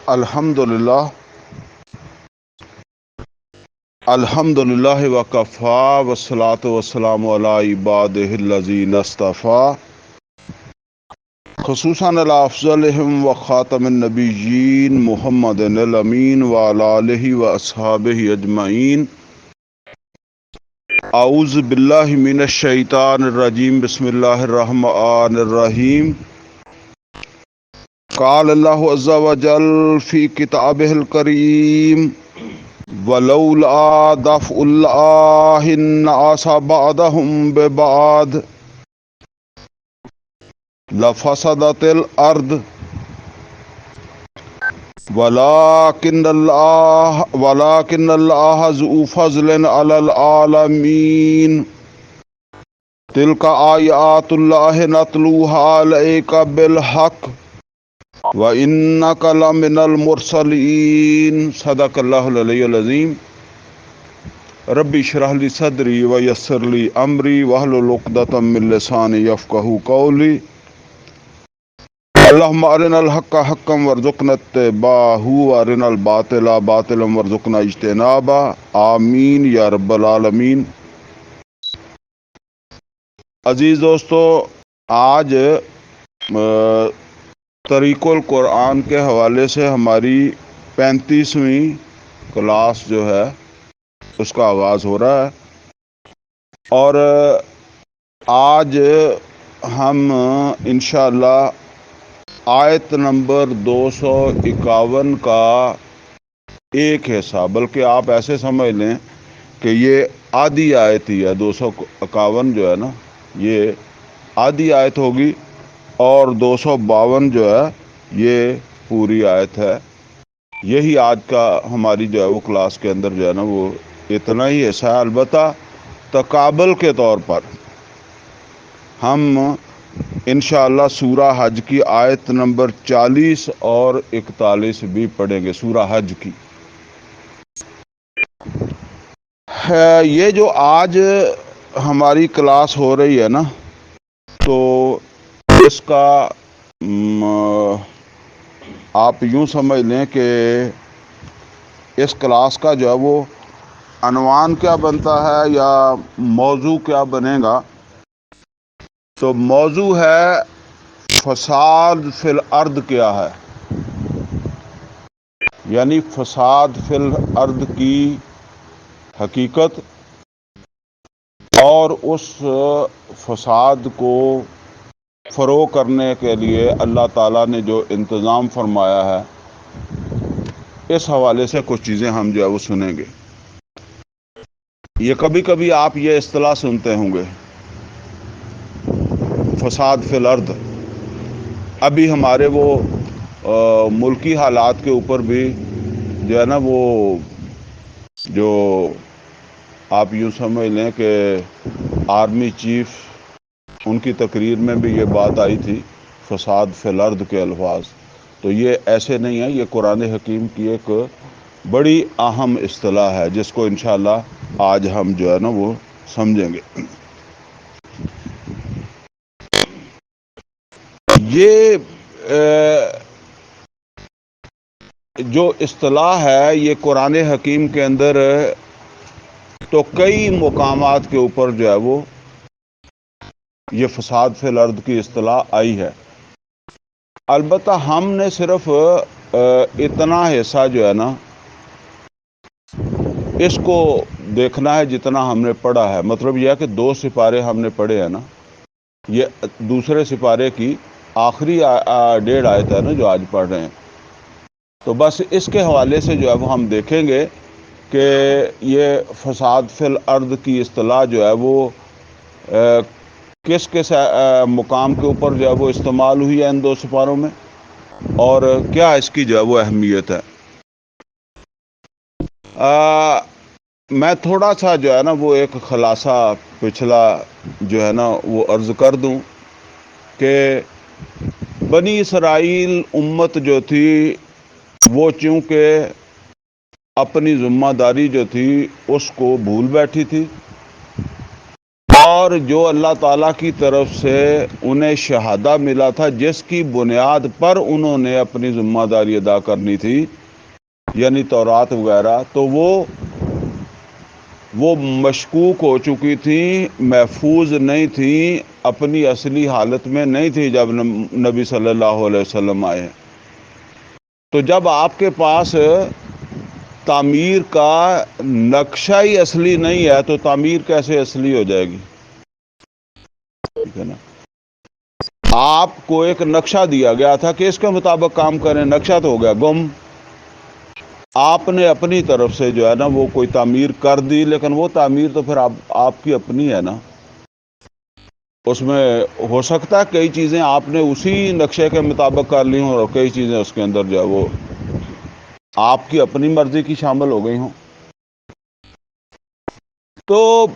الحمدللہ وکفا والصلاۃ والسلام علی عبادہ الذین اصطفیٰ خصوصاً علی افضلہم وخاتم النبیین محمد الامین وعلی آلہ واصحابہ اجمعین۔ اعوذ باللہ من الشیطان الرجیم، بسم اللہ الرحمن الرحیم۔ قال اللہ عز وجل فی کتابہ الکریم ولولا دفع اللہ الناس بعضهم ببعض لفسدت الارض ولكن اللہ ذو فضل علی العالمین۔ تلک آیات اللہ نتلوها علیک بالحق وَإِنَّكَ لَمِنَ الْمُرْسَلِينَ۔ صدق اللہ العلی العظیم۔ ربی اشرح لی صدری ویسر لی امری واحلل عقدۃ من لسانی یفقہوا قولی۔ اللہم ارنا الحق حقا وارزقنا اتباعہ وارنا الباطل باطلا وارزقنا اجتنابہ، آمین یا رب العالمین۔ عزیز دوستو، آج طریق القرآن کے حوالے سے ہماری 35ویں کلاس جو ہے اس کا آغاز ہو رہا ہے، اور آج ہم انشاءاللہ آیت نمبر 251 کا ایک حصہ، بلکہ آپ ایسے سمجھ لیں کہ یہ آدھی آیت ہی ہے۔ 251 جو ہے نا، یہ آدھی آیت ہوگی، اور 252 جو ہے یہ پوری آیت ہے۔ یہی آج کا ہماری جو ہے وہ کلاس کے اندر جو ہے نا وہ اتنا ہی حصہ ہے۔ البتہ تقابل کے طور پر ہم انشاءاللہ سورہ حج کی آیت نمبر 40 اور 41 بھی پڑھیں گے، سورہ حج کی۔ یہ جو آج ہماری کلاس ہو رہی ہے نا، تو اس کا آپ یوں سمجھ لیں کہ اس کلاس کا جو ہے وہ عنوان کیا بنتا ہے یا موضوع کیا بنے گا، تو موضوع ہے فساد فی الارض کیا ہے، یعنی فساد فی الارض کی حقیقت، اور اس فساد کو فروغ کرنے کے لیے اللہ تعالیٰ نے جو انتظام فرمایا ہے، اس حوالے سے کچھ چیزیں ہم جو ہے وہ سنیں گے۔ یہ کبھی کبھی آپ یہ اصطلاح سنتے ہوں گے، فساد فی الارض۔ ابھی ہمارے وہ ملکی حالات کے اوپر بھی جو ہے نا وہ جو آپ یوں سمجھ لیں کہ آرمی چیف، ان کی تقریر میں بھی یہ بات آئی تھی، فساد فی الارض کے الفاظ۔ تو یہ ایسے نہیں ہے، یہ قرآن حکیم کی ایک بڑی اہم اصطلاح ہے، جس کو انشاءاللہ آج ہم جو ہے نا وہ سمجھیں گے۔ یہ جو اصطلاح ہے یہ قرآن حکیم کے اندر تو کئی مقامات کے اوپر جو ہے وہ یہ فساد فی الارض کی اصطلاح آئی ہے۔ البتہ ہم نے صرف اتنا حصہ جو ہے نا اس کو دیکھنا ہے جتنا ہم نے پڑھا ہے۔ مطلب یہ ہے کہ 2 سپارے ہم نے پڑھے ہیں نا، یہ دوسرے سپارے کی آخری 1.5 آیت ہے نا جو آج پڑھ رہے ہیں، تو بس اس کے حوالے سے جو ہے وہ ہم دیکھیں گے کہ یہ فساد فی الارض کی اصطلاح جو ہے وہ کس کس مقام کے اوپر جو ہے وہ استعمال ہوئی ہے ان 2 سپاروں میں، اور کیا اس کی جو ہے وہ اہمیت ہے۔ میں تھوڑا سا جو ہے نا وہ ایک خلاصہ پچھلا جو ہے نا وہ عرض کر دوں کہ بنی اسرائیل امت جو تھی وہ چونکہ اپنی ذمہ داری جو تھی اس کو بھول بیٹھی تھی، اور جو اللہ تعالیٰ کی طرف سے انہیں شہادہ ملا تھا، جس کی بنیاد پر انہوں نے اپنی ذمہ داری ادا کرنی تھی، یعنی تورات وغیرہ، تو وہ مشکوک ہو چکی تھیں، محفوظ نہیں تھیں، اپنی اصلی حالت میں نہیں تھی جب نبی صلی اللہ علیہ وسلم آئے۔ تو جب آپ کے پاس تعمیر کا نقشہ ہی اصلی نہیں ہے تو تعمیر کیسے اصلی ہو جائے گی؟ ٹھیک ہے نا؟ آپ کو ایک نقشہ دیا گیا تھا کہ اس کے مطابق کام کریں، نقشہ تو ہو گیا گم۔ آپ نے اپنی طرف سے جو ہے نا وہ کوئی تعمیر کر دی، لیکن وہ تعمیر تو پھر آپ کی اپنی ہے نا۔ اس میں ہو سکتا ہے کئی چیزیں آپ نے اسی نقشے کے مطابق کر لی ہوں، اور کئی چیزیں اس کے اندر جو ہے وہ آپ کی اپنی مرضی کی شامل ہو گئی ہوں۔ تو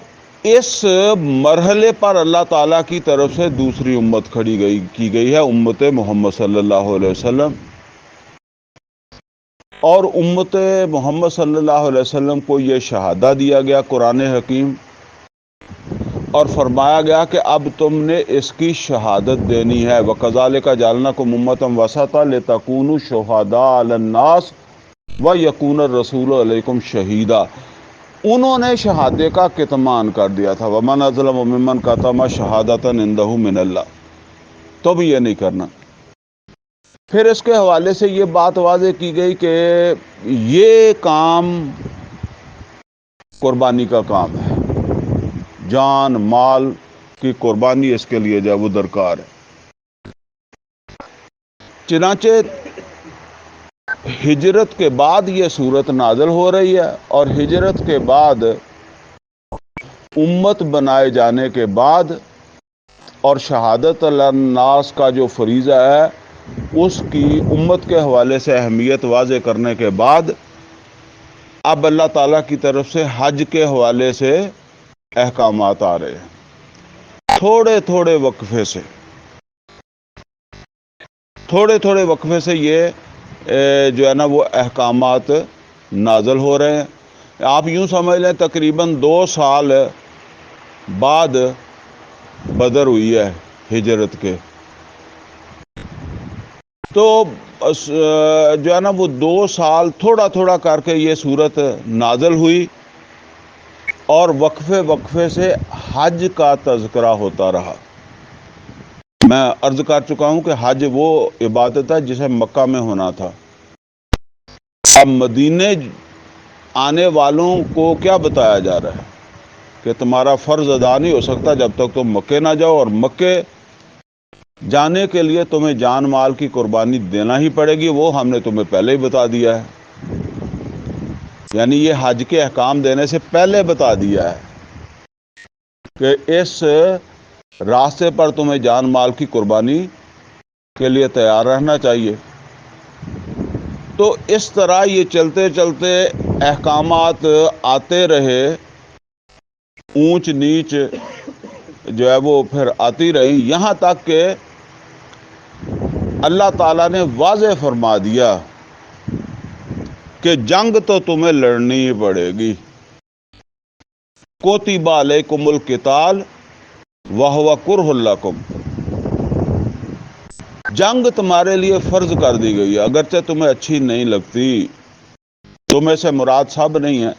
اس مرحلے پر اللہ تعالیٰ کی طرف سے دوسری امت کی گئی ہے، امت محمد صلی اللہ علیہ وسلم۔ اور امت محمد صلی اللہ علیہ وسلم کو یہ شہادہ دیا گیا قرآن حکیم، اور فرمایا گیا کہ اب تم نے اس کی شہادت دینی ہے۔ وَكَذَلِكَ جَعَلْنَاكُمْ أُمَّةً وَسَطًا لِتَكُونُوا شُهَدَاءَ عَلَى النَّاسِ وَيَكُونَ الرَّسُولُ عَلَيْكُمْ شَهِيدًا۔ انہوں نے شہادے کا کتمان کر دیا تھا، وَمَنْ أَظْلَمُ مِمَّنْ كَتَمَ شَهَادَةً عِندَهُ مِنَ اللَّهِ، تو بھی یہ نہیں کرنا۔ پھر اس کے حوالے سے یہ بات واضح کی گئی کہ یہ کام قربانی کا کام ہے، جان مال کی قربانی اس کے لیے جو ہے وہ درکار ہے۔ چنانچہ ہجرت کے بعد یہ صورت نازل ہو رہی ہے، اور ہجرت کے بعد امت بنائے جانے کے بعد اور شہادت الناس کا جو فریضہ ہے اس کی امت کے حوالے سے اہمیت واضح کرنے کے بعد اب اللہ تعالیٰ کی طرف سے حج کے حوالے سے احکامات آ رہے ہیں، تھوڑے تھوڑے وقفے سے یہ جو ہے نا وہ احکامات نازل ہو رہے ہیں۔ آپ یوں سمجھ لیں تقریباً 2 سال بعد بدر ہوئی ہے ہجرت کے، تو جو ہے نا وہ 2 سال تھوڑا تھوڑا کر کے یہ صورت نازل ہوئی، اور وقفے سے حج کا تذکرہ ہوتا رہا۔ میں عرض کر چکا ہوں کہ حج وہ عبادت ہے جسے مکہ میں ہونا تھا۔ اب مدینے آنے والوں کو کیا بتایا جا رہا ہے کہ تمہارا فرض ادا نہیں ہو سکتا جب تک تم مکے نہ جاؤ، اور مکے جانے کے لیے تمہیں جان مال کی قربانی دینا ہی پڑے گی، وہ ہم نے تمہیں پہلے ہی بتا دیا ہے۔ یعنی یہ حج کے احکام دینے سے پہلے بتا دیا ہے کہ اس راستے پر تمہیں جان مال کی قربانی کے لیے تیار رہنا چاہیے۔ تو اس طرح یہ چلتے چلتے احکامات آتے رہے، اونچ نیچ جو ہے وہ پھر آتی رہی، یہاں تک کہ اللہ تعالیٰ نے واضح فرما دیا کہ جنگ تو تمہیں لڑنی ہی پڑے گی۔ کُتِبَ عَلَيْكُمُ الْقِتَالُ وَهُوَ كُرْهٌ لَكُمْ، جنگ تمہارے لیے فرض کر دی گئی ہے، اگرچہ تمہیں اچھی نہیں لگتی۔ تمہیں سے مراد سب نہیں ہے،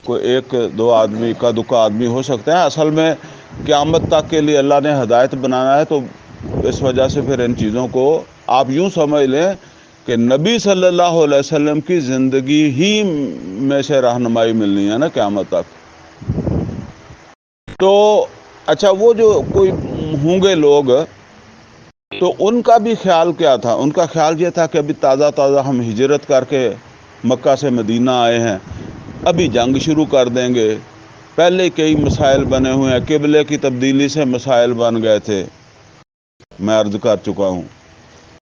کوئی 1-2 آدمی کا دکا آدمی ہو سکتے ہیں، اصل میں قیامت تک کے لیے اللہ نے ہدایت بنانا ہے، تو اس وجہ سے پھر ان چیزوں کو آپ یوں سمجھ لیں کہ نبی صلی اللہ علیہ وسلم کی زندگی ہی میں سے رہنمائی ملنی ہے نا قیامت تک۔ تو اچھا، وہ جو کوئی ہوں گے لوگ، تو ان کا بھی خیال کیا تھا؟ ان کا خیال یہ تھا کہ ابھی تازہ ہم ہجرت کر کے مکہ سے مدینہ آئے ہیں، ابھی جنگ شروع کر دیں گے، پہلے کئی مسائل بنے ہوئے ہیں، قبلے کی تبدیلی سے مسائل بن گئے تھے، میں عرض کر چکا ہوں۔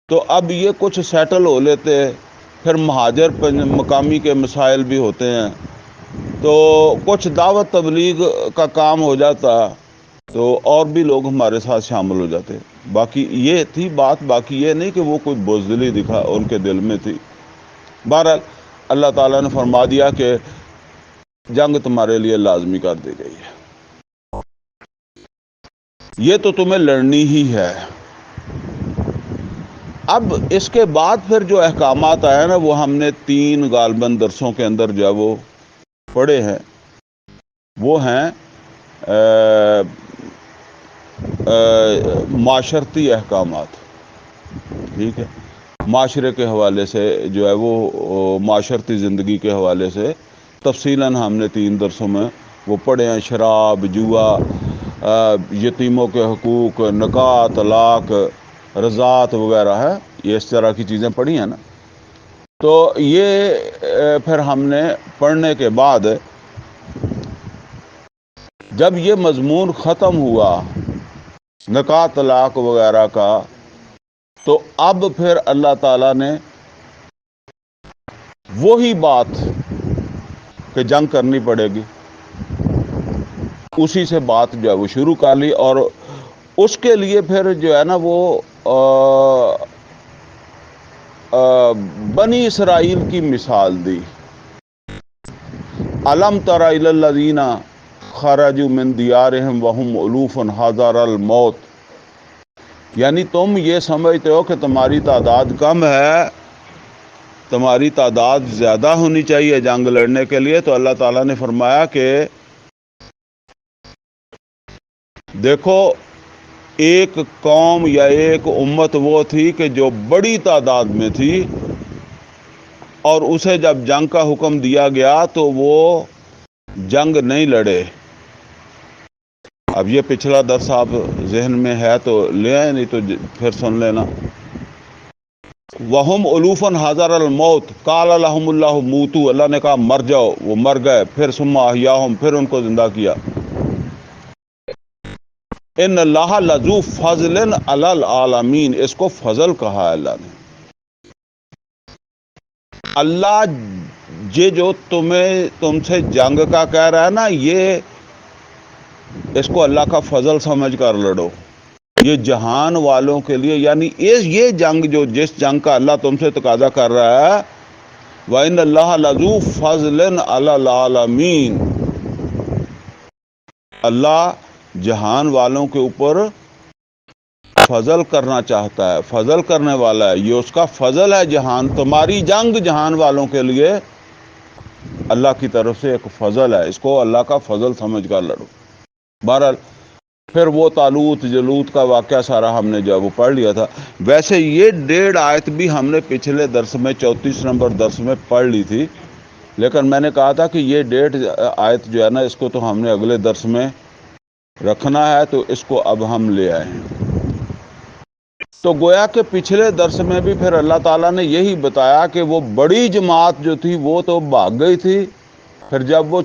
تو اب یہ کچھ سیٹل ہو لیتے، پھر مہاجر مقامی کے مسائل بھی ہوتے ہیں، تو کچھ دعوت تبلیغ کا کام ہو جاتا، تو اور بھی لوگ ہمارے ساتھ شامل ہو جاتے۔ باقی یہ تھی بات، باقی یہ نہیں کہ وہ کوئی بزدلی دکھا ان کے دل میں تھی۔ بہرحال اللہ تعالیٰ نے فرما دیا کہ جنگ تمہارے لیے لازمی کر دی گئی ہے۔ یہ تو تمہیں لڑنی ہی ہے۔ اب اس کے بعد پھر جو احکامات آئے نا وہ ہم نے 3 غالباً درسوں کے اندر جو ہے وہ پڑھے ہیں۔ وہ ہیں معاشرتی احکامات، ٹھیک ہے، معاشرے کے حوالے سے جو ہے وہ معاشرتی زندگی کے حوالے سے تفصیلاً ہم نے 3 درسوں میں وہ پڑھے ہیں۔ شراب، جوا، یتیموں کے حقوق، نکاح، طلاق، رضاعت وغیرہ ہے، یہ اس طرح کی چیزیں پڑھی ہیں نا۔ تو یہ پھر ہم نے پڑھنے کے بعد جب یہ مضمون ختم ہوا نکاح طلاق وغیرہ کا، تو اب پھر اللہ تعالیٰ نے وہی بات کہ جنگ کرنی پڑے گی، اسی سے بات جو ہے وہ شروع کر لی، اور اس کے لیے پھر جو ہے نا وہ بنی اسرائیل کی مثال دی۔ الم تر الی الذین خرجوا من دیارہم وہم الوف حذر الموت، یعنی تم یہ سمجھتے ہو کہ تمہاری تعداد کم ہے، تمہاری تعداد زیادہ ہونی چاہیے جنگ لڑنے کے لیے، تو اللہ تعالیٰ نے فرمایا کہ دیکھو ایک قوم یا ایک امت وہ تھی کہ جو بڑی تعداد میں تھی، اور اسے جب جنگ کا حکم دیا گیا تو وہ جنگ نہیں لڑے۔ اب یہ پچھلا درس آپ ذہن میں ہے تو لے آئے، نہیں تو پھر سن لینا۔ وَهُمْ أُلُوفٌ حَذَرَ الْمَوْتِ قَالَ لَهُمُ اللَّهُ مُوتُوا، اللہ نے کہا مر جاؤ، وہ مر گئے، پھر ثُمَّ أَحْيَاهُمْ، پھر ان کو زندہ کیا۔ إِنَّ اللَّهَ لَذُو فَضْلٍ عَلَى الْعَالَمِينَ، اس کو فضل کہا ہے اللہ نے۔ اللہ یہ جو تم سے جنگ کا کہہ رہا ہے نا، یہ اس کو اللہ کا فضل سمجھ کر لڑو، یہ جہان والوں کے لیے، یعنی یہ جنگ جو جس جنگ کا اللہ تم سے تقاضا کر رہا ہے، وَإِنَّ اللَّهَ لَذُو فَضْلٍ عَلَى الْعَالَمِينَ، اللہ جہان والوں کے اوپر فضل کرنا چاہتا ہے، فضل کرنے والا ہے، یہ اس کا فضل ہے۔ جہان تمہاری جنگ جہان والوں کے لیے اللہ کی طرف سے ایک فضل ہے، اس کو اللہ کا فضل سمجھ کر لڑو۔ بہرحال پھر وہ طالوت جلوت کا واقعہ سارا ہم نے جو وہ پڑھ لیا تھا۔ ویسے یہ 1.5 آیت بھی ہم نے پچھلے درس میں 34 نمبر درس میں پڑھ لی تھی، لیکن میں نے کہا تھا کہ یہ 1.5 آیت جو ہے نا اس کو تو ہم نے اگلے درس میں رکھنا ہے، تو اس کو اب ہم لے آئے ہیں۔ تو گویا کہ پچھلے درس میں بھی پھر اللہ تعالیٰ نے یہی بتایا کہ وہ بڑی جماعت جو تھی وہ تو بھاگ گئی تھی، پھر جب وہ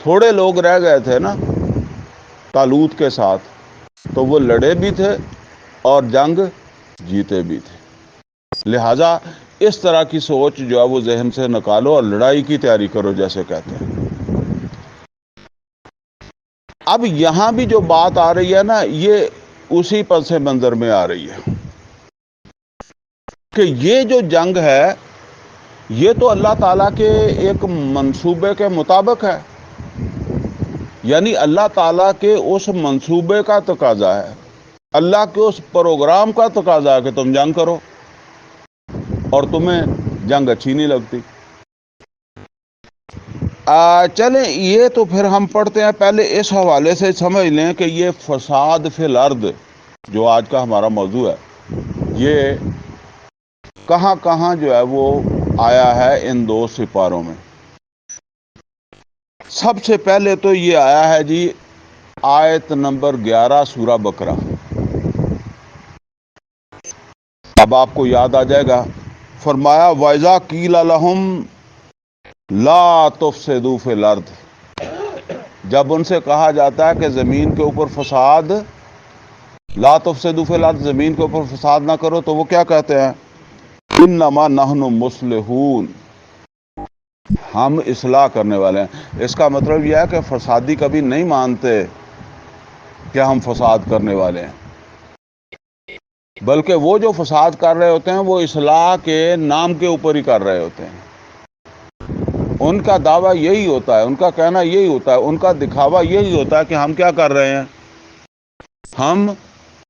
تھوڑے لوگ رہ گئے تھے نا طالوت کے ساتھ، تو وہ لڑے بھی تھے اور جنگ جیتے بھی تھے۔ لہٰذا اس طرح کی سوچ جو ہے وہ ذہن سے نکالو اور لڑائی کی تیاری کرو، جیسے کہتے ہیں۔ اب یہاں بھی جو بات آ رہی ہے نا، یہ اسی پس منظر میں آ رہی ہے کہ یہ جو جنگ ہے یہ تو اللہ تعالیٰ کے ایک منصوبے کے مطابق ہے، یعنی اللہ تعالیٰ کے اس منصوبے کا تقاضا ہے، اللہ کے اس پروگرام کا تقاضا ہے کہ تم جنگ کرو، اور تمہیں جنگ اچھی نہیں لگتی۔ چلیں یہ تو پھر ہم پڑھتے ہیں، پہلے اس حوالے سے سمجھ لیں کہ یہ فساد فی الارض جو آج کا ہمارا موضوع ہے، یہ کہاں کہاں جو ہے وہ آیا ہے ان 2 سپاروں میں۔ سب سے پہلے تو یہ آیا ہے جی آیت نمبر 11 سورہ بقرہ۔ اب آپ کو یاد آ جائے گا، فرمایا وَإِذَا قِيلَ لَهُمْ لَا تُفْسِدُوا فِي الْأَرْضِ، جب ان سے کہا جاتا ہے کہ زمین کے اوپر فساد، لا تفسدوا فی الارض، زمین کے اوپر فساد نہ کرو، تو وہ کیا کہتے ہیں؟ انما نحن مصلحون، ہم اصلاح کرنے والے ہیں۔ اس کا مطلب یہ ہے کہ فسادی کبھی نہیں مانتے کہ ہم فساد کرنے والے ہیں، بلکہ وہ جو فساد کر رہے ہوتے ہیں وہ اصلاح کے نام کے اوپر ہی کر رہے ہوتے ہیں۔ ان کا دعویٰ یہی ہوتا ہے، ان کا کہنا یہی ہوتا ہے، ان کا دکھاوا یہی ہوتا ہے کہ ہم کیا کر رہے ہیں، ہم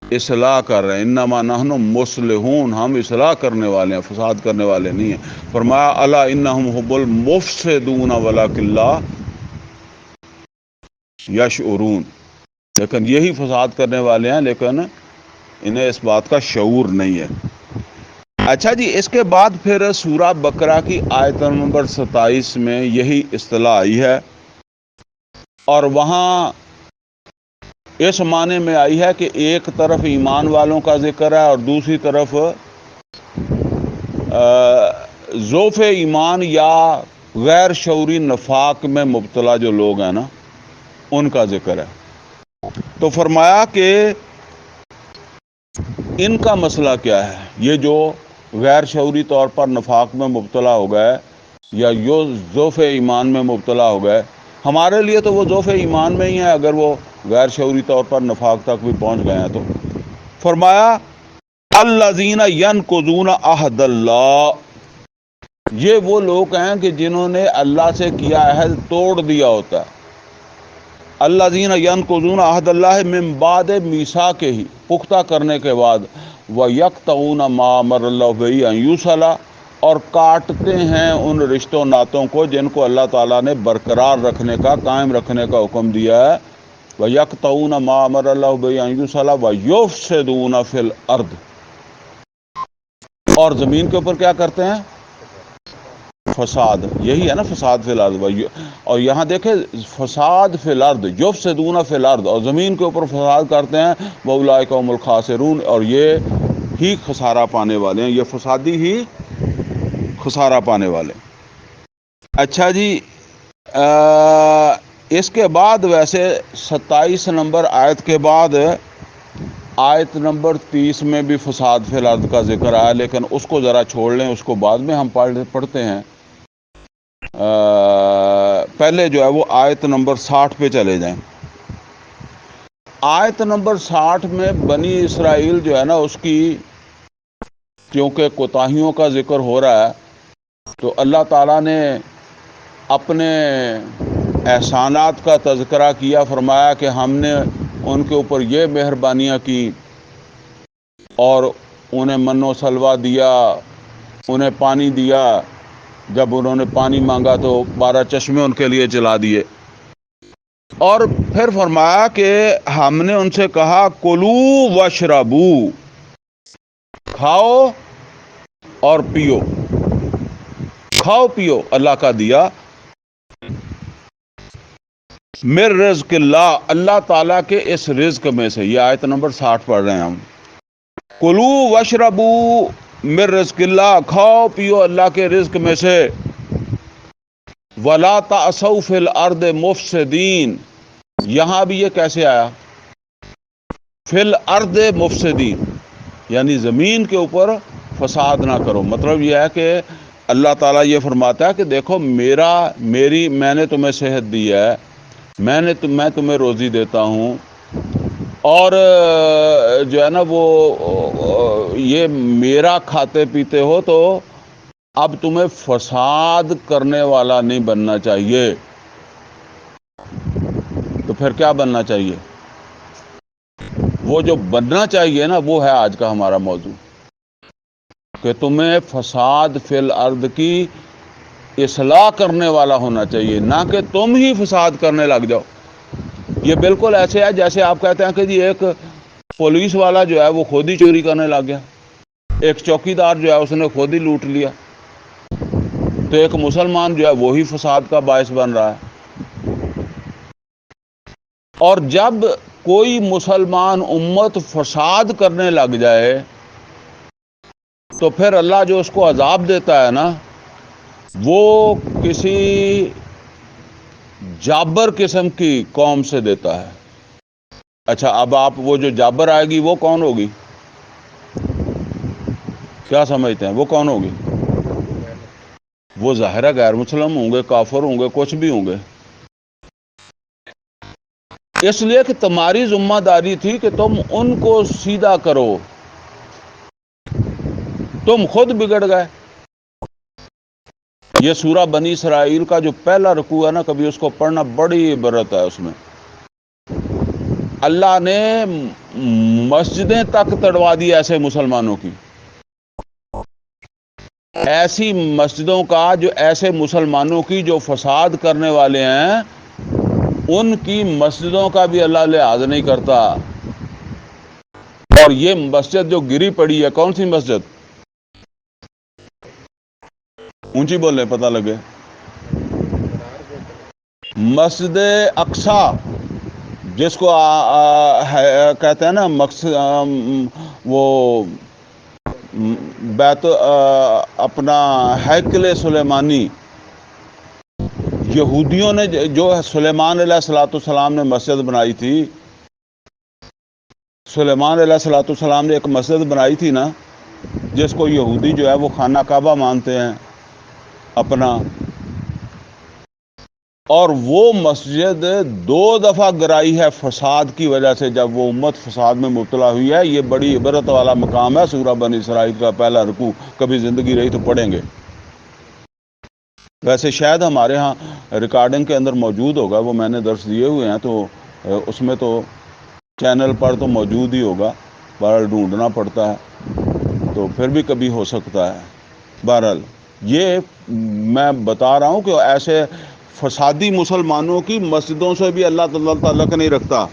اصلاح کر رہے ہیں، انما نحن مصلحون، ہم اصلاح کرنے والے ہیں، فساد کرنے والے نہیں ہیں۔ فرمایا الا انہم هم المفسدون ولکن لا یشعرون، لیکن یہی فساد کرنے والے ہیں لیکن انہیں اس بات کا شعور نہیں ہے۔ اچھا جی، اس کے بعد پھر سورہ بقرہ کی آیت نمبر 27 میں یہی اصطلاح آئی ہے، اور وہاں اس معنی میں آئی ہے کہ ایک طرف ایمان والوں کا ذکر ہے اور دوسری طرف ضعف ایمان یا غیر شعوری نفاق میں مبتلا جو لوگ ہیں نا، ان کا ذکر ہے۔ تو فرمایا کہ ان کا مسئلہ کیا ہے، یہ جو غیر شعوری طور پر نفاق میں مبتلا ہو گئے یا ضعف ایمان میں مبتلا ہو گئے، ہمارے لیے تو وہ ضعف ایمان میں ہی ہے اگر وہ غیر شعوری طور پر نفاق تک بھی پہنچ گئے ہیں۔ تو فرمایا الذین ینقضون عہد اللہ، یہ وہ لوگ ہیں کہ جنہوں نے اللہ سے کیا عہد توڑ دیا ہوتا ہے۔ الذین ینقضون عہد اللہ من بعد میثاقہ، پختہ کرنے کے بعد، ویقطعون ما امر اللہ بہ ان یوصل، اور کاٹتے ہیں ان رشتوں ناتوں کو جن کو اللہ تعالیٰ نے برقرار رکھنے کا، قائم رکھنے کا حکم دیا ہے۔ وَيَقْطَعُونَ مَا أَمَرَ اللَّهُ بِهِ أَن يُوصَلَ وَيُفْسِدُونَ فِي الْأَرْضِ، اور زمین کے اوپر کیا کرتے ہیں؟ فساد، یہی ہے نا فساد فی الارض۔ اور یہاں دیکھیں فساد فی الارض، یفسدون فی الارض، اور زمین کے اوپر فساد کرتے ہیں، وَأُولَٰئِکَ هُمُ الْخَاسِرُونَ، اور یہ ہی خسارہ پانے والے ہیں، یہ فسادی ہی خسارہ پانے والے۔ اچھا جی، اس کے بعد ویسے 27 نمبر آیت کے بعد آیت نمبر 30 میں بھی فساد فی الارض کا ذکر آیا، لیکن اس کو ذرا چھوڑ لیں، اس کو بعد میں ہم پڑھتے ہیں۔ پہلے جو ہے وہ آیت نمبر 60 پہ چلے جائیں۔ آیت نمبر 60 میں بنی اسرائیل جو ہے نا، اس کی کیونکہ کوتاہیوں کا ذکر ہو رہا ہے، تو اللہ تعالیٰ نے اپنے احسانات کا تذکرہ کیا، فرمایا کہ ہم نے ان کے اوپر یہ مہربانیاں کی اور انہیں من و سلوہ دیا، انہیں پانی دیا، جب انہوں نے پانی مانگا تو 12 چشمے ان کے لیے چلا دیے، اور پھر فرمایا کہ ہم نے ان سے کہا کلو واشربو، کھاؤ اور پیو، کھاؤ پیو اللہ کا دیا، من رزق اللہ، اللہ تعالیٰ کے اس رزق میں سے۔ یہ آیت نمبر 60 پڑھ رہے ہیں ہم۔ کلو واشربو من رزق اللہ، کھاؤ پیو اللہ کے رزق میں سے۔ ولا تعثوا فی الارض مفسدین، یہاں بھی یہ کیسے آیا؟ فی الارض مفسدین، یعنی زمین کے اوپر فساد نہ کرو۔ مطلب یہ ہے کہ اللہ تعالیٰ یہ فرماتا ہے کہ دیکھو میں نے تمہیں صحت دی ہے، میں تمہیں روزی دیتا ہوں، اور جو ہے نا وہ یہ میرا کھاتے پیتے ہو، تو اب تمہیں فساد کرنے والا نہیں بننا چاہیے۔ تو پھر کیا بننا چاہیے؟ وہ جو بننا چاہیے نا، وہ ہے آج کا ہمارا موضوع، کہ تمہیں فساد فی الارض کی اصلاح کرنے والا ہونا چاہیے، نہ کہ تم ہی فساد کرنے لگ جاؤ۔ یہ بالکل ایسے ہے جیسے آپ کہتے ہیں کہ جی ایک پولیس والا جو ہے وہ خود ہی چوری کرنے لگ گیا، ایک چوکیدار جو ہے اس نے خود ہی لوٹ لیا، تو ایک مسلمان جو ہے وہی فساد کا باعث بن رہا ہے۔ اور جب کوئی مسلمان امت فساد کرنے لگ جائے تو پھر اللہ جو اس کو عذاب دیتا ہے نا، وہ کسی جابر قسم کی قوم سے دیتا ہے۔ اچھا، اب آپ وہ جو جابر آئے گی وہ کون ہوگی؟ کیا سمجھتے ہیں وہ کون ہوگی؟ وہ ظاہر ہے غیر مسلم ہوں گے، کافر ہوں گے، کچھ بھی ہوں گے، اس لیے کہ تمہاری ذمہ داری تھی کہ تم ان کو سیدھا کرو، تم خود بگڑ گئے۔ یہ سورہ بنی اسرائیل کا جو پہلا رکوع ہے نا، کبھی اس کو پڑھنا، بڑی عبرت ہے اس میں۔ اللہ نے مسجدیں تک تڑوا دی ایسے مسلمانوں کی، ایسی مسجدوں کا، جو ایسے مسلمانوں کی جو فساد کرنے والے ہیں، ان کی مسجدوں کا بھی اللہ لحاظ نہیں کرتا۔ اور یہ مسجد جو گری پڑی ہے، کون سی مسجد؟ اونچی بولے پتہ لگے۔ مسجد اقصی، جس کو کہتے ہیں نا وہ بیت اپنا ہیکل سلیمانی، یہودیوں نے جو سلیمان علیہ السلام نے مسجد بنائی تھی، سلیمان علیہ السلام نے ایک مسجد بنائی تھی نا، جس کو یہودی جو ہے وہ خانہ کعبہ مانتے ہیں اپنا، اور وہ مسجد 2 دفعہ گرائی ہے فساد کی وجہ سے۔ جب وہ امت فساد میں مبتلا ہوئی ہے، یہ بڑی عبرت والا مقام ہے، سورہ بنی اسرائیل کا پہلا رکوع، کبھی زندگی رہی تو پڑھیں گے۔ ویسے شاید ہمارے ہاں ریکارڈنگ کے اندر موجود ہوگا، وہ میں نے درس دیے ہوئے ہیں، تو اس میں تو چینل پر تو موجود ہی ہوگا، بہرحال ڈھونڈنا پڑتا ہے، تو پھر بھی کبھی ہو سکتا ہے۔ بہرحال یہ میں بتا رہا ہوں کہ ایسے فسادی مسلمانوں کی مسجدوں سے بھی اللہ تعالیٰ تعلق نہیں رکھتا۔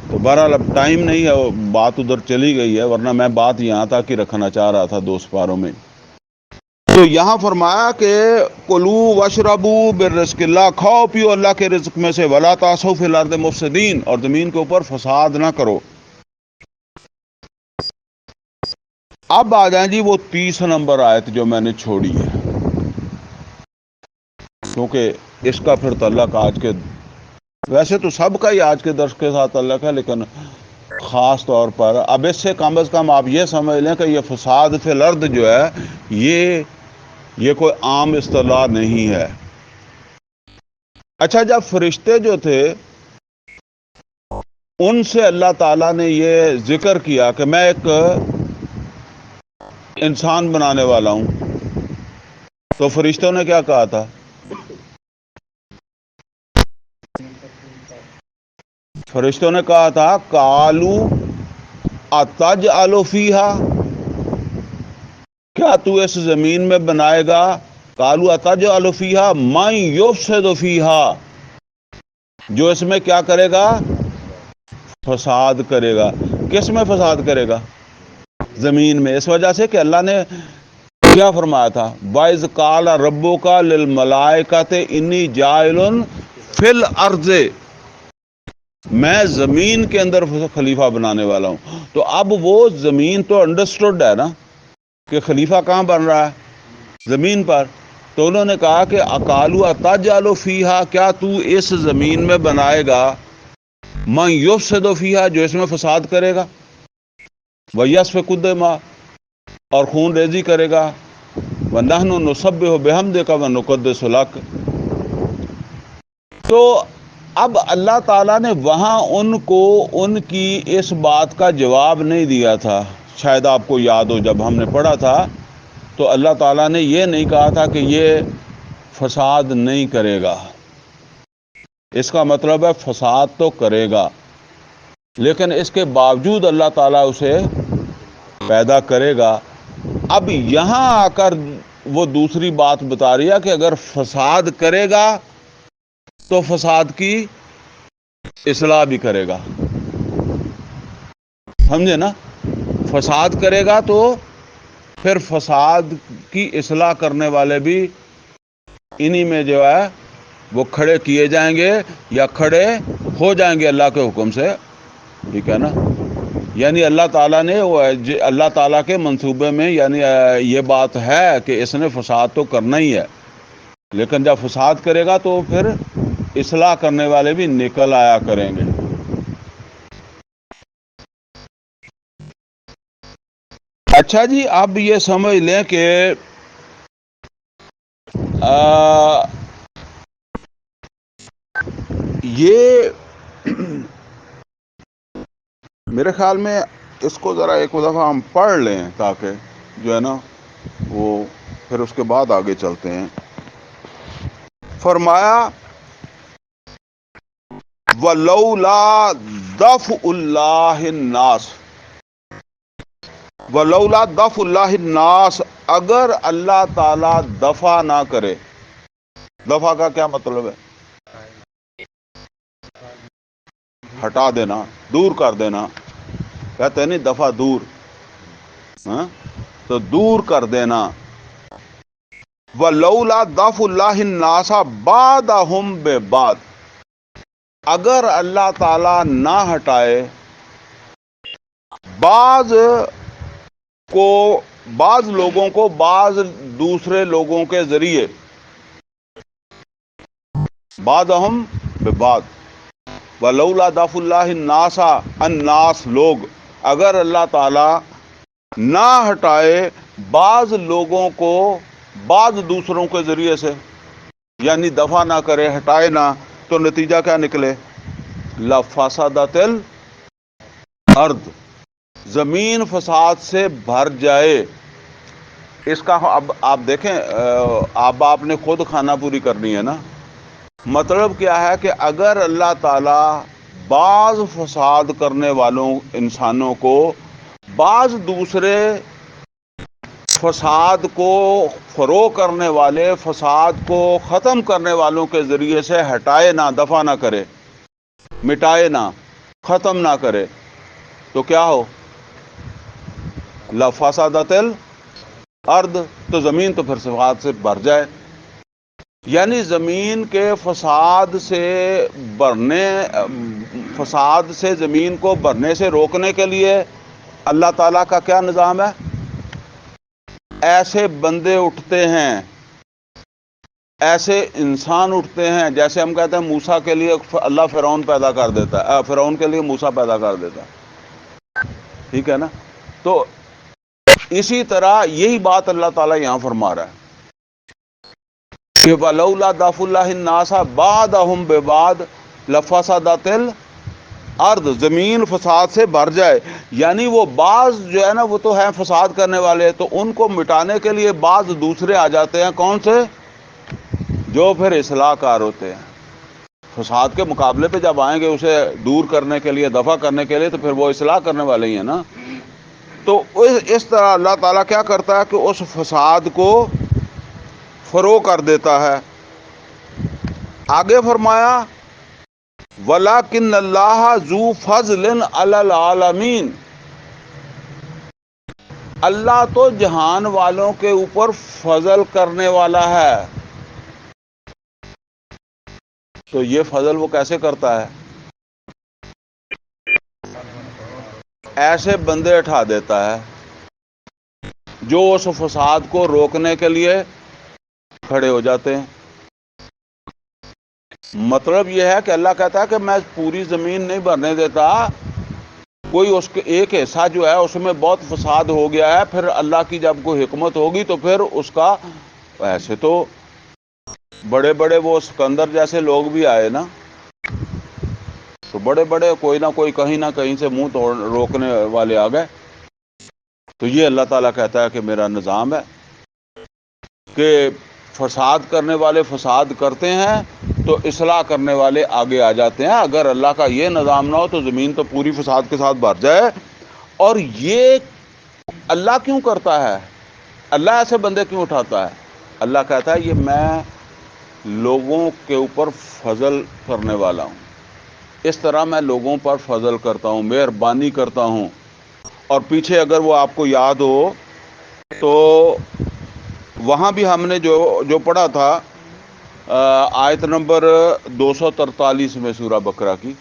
تو بہرحال اب ٹائم نہیں ہے، بات ادھر چلی گئی ہے، ورنہ میں بات یہاں تک ہی رکھنا چاہ رہا تھا 2 سپاروں میں۔ تو یہاں فرمایا کہ کلو وشربو برزق اللہ، کھاؤ پیو اللہ کے رزق میں سے، ولا تعثوا فی الارض مفسدین، اور زمین کے اوپر فساد نہ کرو۔ اب آ جائیں جی وہ 30 نمبر آیت جو میں نے چھوڑی ہے، کیونکہ اس کا پھر تعلق آج کے، ویسے تو سب کا ہی آج کے درس کے ساتھ تعلق ہے، لیکن خاص طور پر اب اس سے کم از کم آپ یہ سمجھ لیں کہ یہ فساد فی الارض جو ہے، یہ کوئی عام اصطلاح نہیں ہے۔ اچھا، جب فرشتے جو تھے ان سے اللہ تعالیٰ نے یہ ذکر کیا کہ میں ایک انسان بنانے والا ہوں، تو فرشتوں نے کیا کہا تھا؟ فرشتوں نے کہا تھا قالو اتجعل فیہا، کیا تو اس زمین میں بنائے گا، قالو اتجعل فیہا من یفسد فیہا، جو اس میں کیا کرے گا؟ فساد کرے گا۔ کس میں فساد کرے گا؟ زمین میں۔ اس وجہ سے کہ اللہ نے کیا فرمایا تھا؟ وَإِذْ قَالَ رَبُّكَ لِلْمَلَائِكَةِ إِنِّي جَاعِلٌ فِي الْأَرْضِ، میں زمین کے اندر خلیفہ بنانے والا ہوں۔ تو اب وہ زمین تو انڈرسٹوڈ ہے نا کہ خلیفہ کہاں بن رہا ہے؟ زمین پر۔ تو انہوں نے کہا کہ اقالو اتجعل فیہا، کیا تو اس زمین میں بنائے گا من یفسد فیہا، جو اس میں فساد کرے گا، ویسفک الدماء، اور خون ریزی کرے گا، ونحن نسبح بحمدک ونقدس لک۔ تو اب اللہ تعالیٰ نے وہاں ان کو ان کی اس بات کا جواب نہیں دیا تھا۔ شاید آپ کو یاد ہو جب ہم نے پڑھا تھا تو اللہ تعالیٰ نے یہ نہیں کہا تھا کہ یہ فساد نہیں کرے گا۔ اس کا مطلب ہے فساد تو کرے گا، لیکن اس کے باوجود اللہ تعالیٰ اسے پیدا کرے گا۔ اب یہاں آ کر وہ دوسری بات بتا رہی ہے کہ اگر فساد کرے گا تو فساد کی اصلاح بھی کرے گا، سمجھے نا؟ فساد کرے گا تو پھر فساد کی اصلاح کرنے والے بھی انہی میں جو ہے وہ کھڑے کیے جائیں گے یا کھڑے ہو جائیں گے اللہ کے حکم سے، ٹھیک ہے نا؟ یعنی اللہ تعالیٰ نے اللہ تعالیٰ کے منصوبے میں یعنی یہ بات ہے کہ اس نے فساد تو کرنا ہی ہے، لیکن جب فساد کرے گا تو پھر اصلاح کرنے والے بھی نکل آیا کریں گے۔ اچھا جی، اب یہ سمجھ لیں کہ یہ میرے خیال میں اس کو ذرا ایک دفعہ ہم پڑھ لیں تاکہ جو ہے نا وہ پھر اس کے بعد آگے چلتے ہیں۔ فرمایا ولولا دفع اللہ الناس، ولولا دفع اللہ الناس، اگر اللہ تعالی دفع نہ کرے. دفع کا کیا مطلب ہے؟ ہٹا دینا، دور کر دینا. کہتے ہیں نہیں دفع دور، ہاں تو دور کر دینا. وَلَوْلَا دَفْعُ اللَّهِ النَّاسَ بَعْضَهُمْ بِبَعْضٍ، اگر اللہ تعالی نہ ہٹائے بعض کو، بعض لوگوں کو بعض دوسرے لوگوں کے ذریعے، بعضہم ببعض، وَلَوْلَا دَفْعُ اللَّهِ النَّاسَ، الناس لوگ، اگر اللہ تعالی نہ ہٹائے بعض لوگوں کو بعض دوسروں کے ذریعے سے، یعنی دفع نہ کرے، ہٹائے نہ، تو نتیجہ کیا نکلے؟ لفسدت الارض، زمین فساد سے بھر جائے. اس کا اب آپ دیکھیں، اب آپ نے خود کھانا پوری کرنی ہے نا. مطلب کیا ہے کہ اگر اللہ تعالی بعض فساد کرنے والوں انسانوں کو بعض دوسرے فساد کو فروغ کرنے والے، فساد کو ختم کرنے والوں کے ذریعے سے ہٹائے نہ، دفع نہ کرے، مٹائے نہ، ختم نہ کرے، تو کیا ہو؟ لفسدت الارض، تو زمین تو پھر فساد سے بھر جائے. یعنی زمین کے فساد سے بھرنے، فساد سے زمین کو بھرنے سے روکنے کے لیے اللہ تعالیٰ کا کیا نظام ہے؟ ایسے بندے اٹھتے ہیں، ایسے انسان اٹھتے ہیں، جیسے ہم کہتے ہیں موسیٰ کے لیے اللہ فرعون پیدا کر دیتا ہے، فرعون کے لیے موسیٰ پیدا کر دیتا ہے. ٹھیک ہے نا؟ تو اسی طرح یہی بات اللہ تعالیٰ یہاں فرما رہا ہے کہ وَلَوْلَا دَفْعُ اللَّهِ النَّاسَ بَعْضَهُمْ بِبَعْضٍ لَفَسَدَتِ الْأَرْض، زمین فساد سے بھر جائے. یعنی وہ بعض جو ہے نا، وہ تو ہیں فساد کرنے والے، تو ان کو مٹانے کے لیے بعض دوسرے آ جاتے ہیں. کون سے؟ جو پھر اصلاح کار ہوتے ہیں. فساد کے مقابلے پہ جب آئیں گے اسے دور کرنے کے لیے، دفع کرنے کے لیے، تو پھر وہ اصلاح کرنے والے ہی ہیں نا. تو اس طرح اللہ تعالیٰ کیا کرتا ہے کہ اس فساد کو فروغ کر دیتا ہے. آگے فرمایا وَلَٰكِنَّ اللَّهَ ذُو فَضْلٍ عَلَى الْعَالَمِينَ، اللہ تو جہان والوں کے اوپر فضل کرنے والا ہے. تو یہ فضل وہ کیسے کرتا ہے؟ ایسے بندے اٹھا دیتا ہے جو اس فساد کو روکنے کے لیے کھڑے ہو جاتے ہیں. مطلب یہ ہے کہ اللہ کہتا ہے کہ میں پوری زمین نہیں بھرنے دیتا، کوئی اس کے ایک حصہ جو ہے اس میں بہت فساد ہو گیا ہے، پھر اللہ کی جب کوئی حکمت ہوگی تو پھر اس کا، ایسے تو بڑے بڑے وہ سکندر جیسے لوگ بھی آئے نا، تو بڑے بڑے کوئی نہ کوئی کہیں نہ کہیں سے منہ توڑ روکنے والے آ گئے. تو یہ اللہ تعالیٰ کہتا ہے کہ میرا نظام ہے کہ فساد کرنے والے فساد کرتے ہیں تو اصلاح کرنے والے آگے آ جاتے ہیں. اگر اللہ کا یہ نظام نہ ہو تو زمین تو پوری فساد کے ساتھ بھر جائے. اور یہ اللہ کیوں کرتا ہے؟ اللہ ایسے بندے کیوں اٹھاتا ہے؟ اللہ کہتا ہے یہ میں لوگوں کے اوپر فضل کرنے والا ہوں، اس طرح میں لوگوں پر فضل کرتا ہوں، مہربانی کرتا ہوں. اور پیچھے اگر وہ آپ کو یاد ہو تو وہاں بھی ہم نے جو پڑھا تھا آیت نمبر 243 میں سورہ بقرہ کی،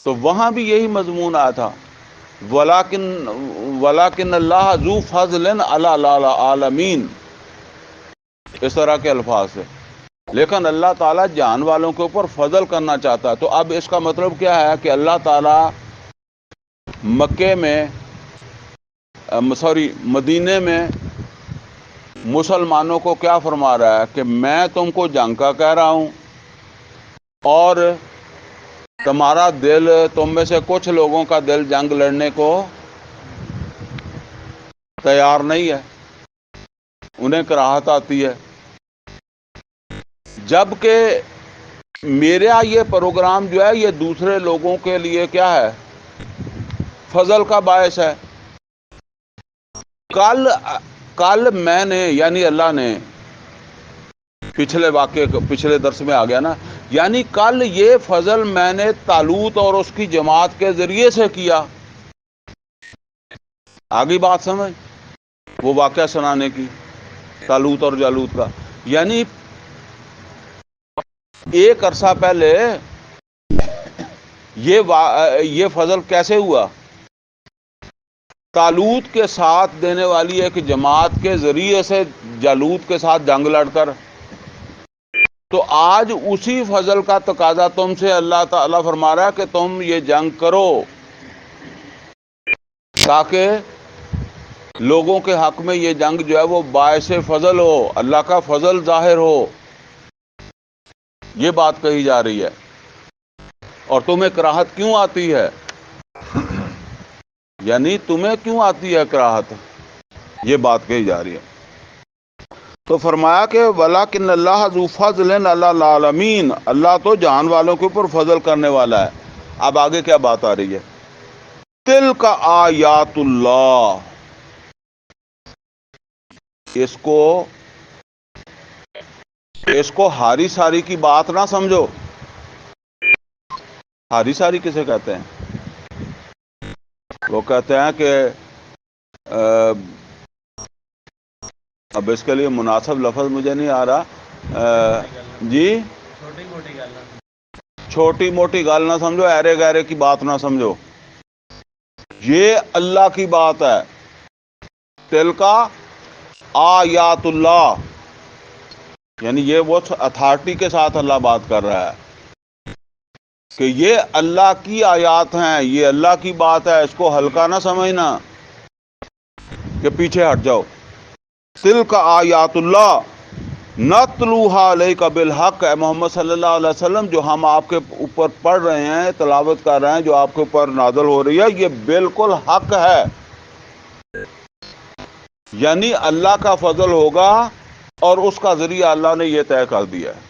تو وہاں بھی یہی مضمون آیا تھا وَلَٰكِنَّ اللَّهَ ذُو فَضْلٍ عَلَى الْعَالَمِينَ، اس طرح کے الفاظ سے. لیکن اللہ تعالیٰ جان والوں کے اوپر فضل کرنا چاہتا ہے. تو اب اس کا مطلب کیا ہے کہ اللہ تعالیٰ مکے میں مدینے میں مسلمانوں کو کیا فرما رہا ہے کہ میں تم کو جنگ کا کہہ رہا ہوں، اور تمہارا دل، تم میں سے کچھ لوگوں کا دل جنگ لڑنے کو تیار نہیں ہے، انہیں کراہت آتی ہے. جبکہ میرا یہ پروگرام جو ہے یہ دوسرے لوگوں کے لیے کیا ہے؟ فضل کا باعث ہے۔ کل میں نے یعنی اللہ نے پچھلے درس میں آ گیا نا، یعنی کل یہ فضل میں نے طالوت اور اس کی جماعت کے ذریعے سے کیا۔ آگئی بات سمجھ؟ وہ واقعہ سنانے کی طالوت اور جالوت کا، یعنی ایک عرصہ پہلے یہ فضل کیسے ہوا؟ طالوت کے ساتھ دینے والی ایک جماعت کے ذریعے سے جالوت کے ساتھ جنگ لڑ کر، تو آج اسی فضل کا تقاضا تم سے اللہ تعالیٰ فرما رہا ہے کہ تم یہ جنگ کرو تاکہ لوگوں کے حق میں یہ جنگ جو ہے وہ باعث فضل ہو، اللہ کا فضل ظاہر ہو۔ یہ بات کہی جا رہی ہے۔ اور تمہیں کراہت کیوں آتی ہے؟ یعنی تمہیں کیوں آتی ہے کراہت؟ یہ بات کہی جا رہی ہے۔ تو فرمایا کہ وَلَٰكِنَّ اللَّهَ ذُو فَضْلٍ عَلَى الْعَالَمِينَ، اللہ تو جہان والوں کے اوپر فضل کرنے والا ہے۔ اب آگے کیا بات آ رہی ہے؟ تِلْکَ آیاتُ اللہ، اس کو ہاری ساری کی بات نہ سمجھو۔ ہاری ساری کسے کہتے ہیں؟ وہ کہتے ہیں کہ اب اس کے لیے مناسب لفظ مجھے نہیں آ رہا، جی چھوٹی موٹی گال نہ سمجھو، ایرے گیرے کی بات نہ سمجھو، یہ اللہ کی بات ہے۔ تلکا آیات اللہ، یعنی یہ وہ اتھارٹی کے ساتھ اللہ بات کر رہا ہے کہ یہ اللہ کی آیات ہیں، یہ اللہ کی بات ہے، اس کو ہلکا نہ سمجھنا کہ پیچھے ہٹ جاؤ۔ تلک آیات اللہ نتلوہا علیک بالحق، اے محمد صلی اللہ علیہ وسلم جو ہم آپ کے اوپر پڑھ رہے ہیں، تلاوت کر رہے ہیں، جو آپ کے اوپر نازل ہو رہی ہے، یہ بالکل حق ہے۔ یعنی اللہ کا فضل ہوگا اور اس کا ذریعہ اللہ نے یہ طے کر دیا ہے۔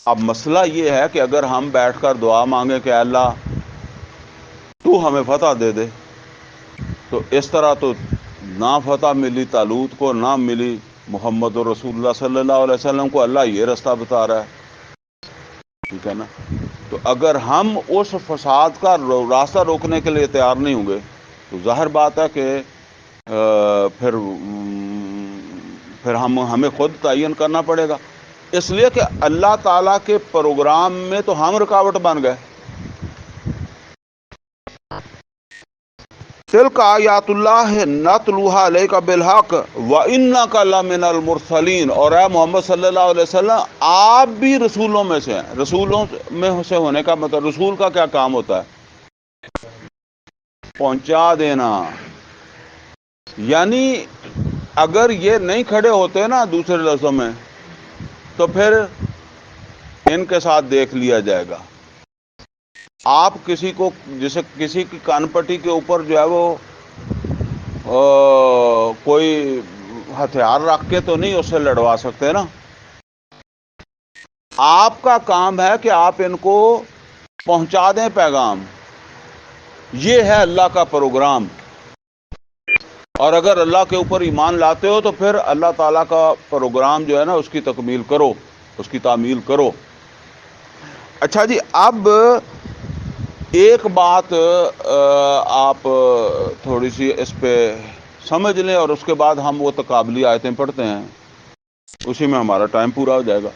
اب مسئلہ یہ ہے کہ اگر ہم بیٹھ کر دعا مانگیں کہ اللہ تو ہمیں فتح دے دے، تو اس طرح تو نہ فتح ملی طالوت کو، نہ ملی محمد رسول اللہ صلی اللہ علیہ وسلم کو۔ اللہ یہ رستہ بتا رہا ہے، ٹھیک ہے نا؟ تو اگر ہم اس فساد کا راستہ روکنے کے لیے تیار نہیں ہوں گے تو ظاہر بات ہے کہ پھر ہمیں خود تعین کرنا پڑے گا، اس لیے کہ اللہ تعالیٰ کے پروگرام میں تو ہم رکاوٹ بن گئے۔ تلک آیات اللہ نتلوہا علیک بالحق وَإِنَّكَ لَمِنَ الْمُرْسَلِينَ، اور اے محمد صلی اللہ علیہ وسلم آپ بھی رسولوں میں سے ہیں۔ رسولوں میں سے ہونے کا مطلب، رسول کا کیا کام ہوتا ہے؟ پہنچا دینا۔ یعنی اگر یہ نہیں کھڑے ہوتے نا دوسرے لفظوں میں، تو پھر ان کے ساتھ دیکھ لیا جائے گا۔ آپ کسی کو، جیسے کسی کی کان پٹی کے اوپر جو ہے وہ کوئی ہتھیار رکھ کے تو نہیں اس سے لڑوا سکتے نا۔ آپ کا کام ہے کہ آپ ان کو پہنچا دیں پیغام، یہ ہے اللہ کا پروگرام۔ اور اگر اللہ کے اوپر ایمان لاتے ہو تو پھر اللہ تعالیٰ کا پروگرام جو ہے نا اس کی تکمیل کرو، اس کی تعمیل کرو۔ اچھا جی، اب ایک بات آپ تھوڑی سی اس پہ سمجھ لیں اور اس کے بعد ہم وہ تقابلی آیتیں پڑھتے ہیں، اسی میں ہمارا ٹائم پورا ہو جائے گا۔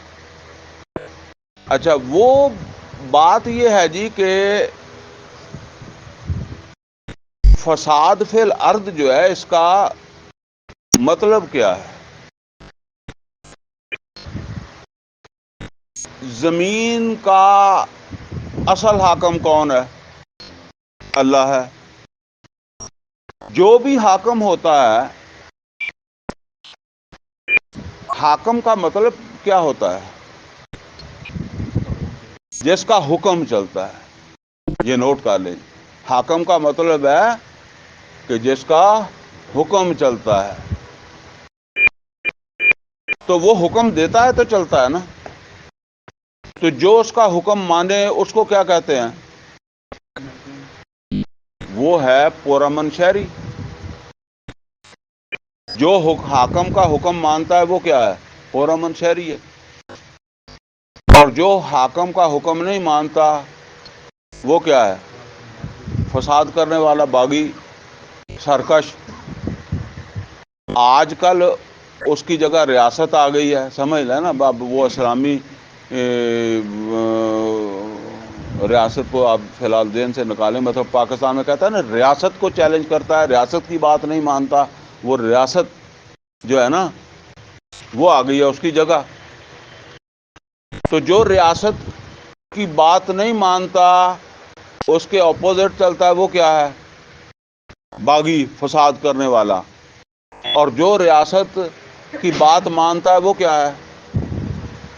اچھا، وہ بات یہ ہے جی کہ فساد فی الارض جو ہے اس کا مطلب کیا ہے؟ زمین کا اصل حاکم کون ہے؟ اللہ ہے۔ جو بھی حاکم ہوتا ہے، حاکم کا مطلب کیا ہوتا ہے؟ جس کا حکم چلتا ہے۔ یہ نوٹ کر لیں، حاکم کا مطلب ہے کہ جس کا حکم چلتا ہے۔ تو وہ حکم دیتا ہے تو چلتا ہے نا۔ تو جو اس کا حکم مانے اس کو کیا کہتے ہیں؟ وہ ہے پرامن شہری۔ جو حاکم کا حکم مانتا ہے وہ کیا ہے؟ پرامن شہری ہے۔ اور جو حاکم کا حکم نہیں مانتا وہ کیا ہے؟ فساد کرنے والا، باغی، سرکش۔ آج کل اس کی جگہ ریاست آ گئی ہے، سمجھ لیں نا، اب وہ اسلامی ریاست کو آپ فی الحال ذہن سے نکالیں۔ مطلب پاکستان میں کہتا ہے نا ریاست کو چیلنج کرتا ہے، ریاست کی بات نہیں مانتا، وہ ریاست جو ہے نا وہ آ گئی ہے اس کی جگہ۔ تو جو ریاست کی بات نہیں مانتا، اس کے اپوزٹ چلتا ہے، وہ کیا ہے؟ باغی، فساد کرنے والا۔ اور جو ریاست کی بات مانتا ہے وہ کیا ہے؟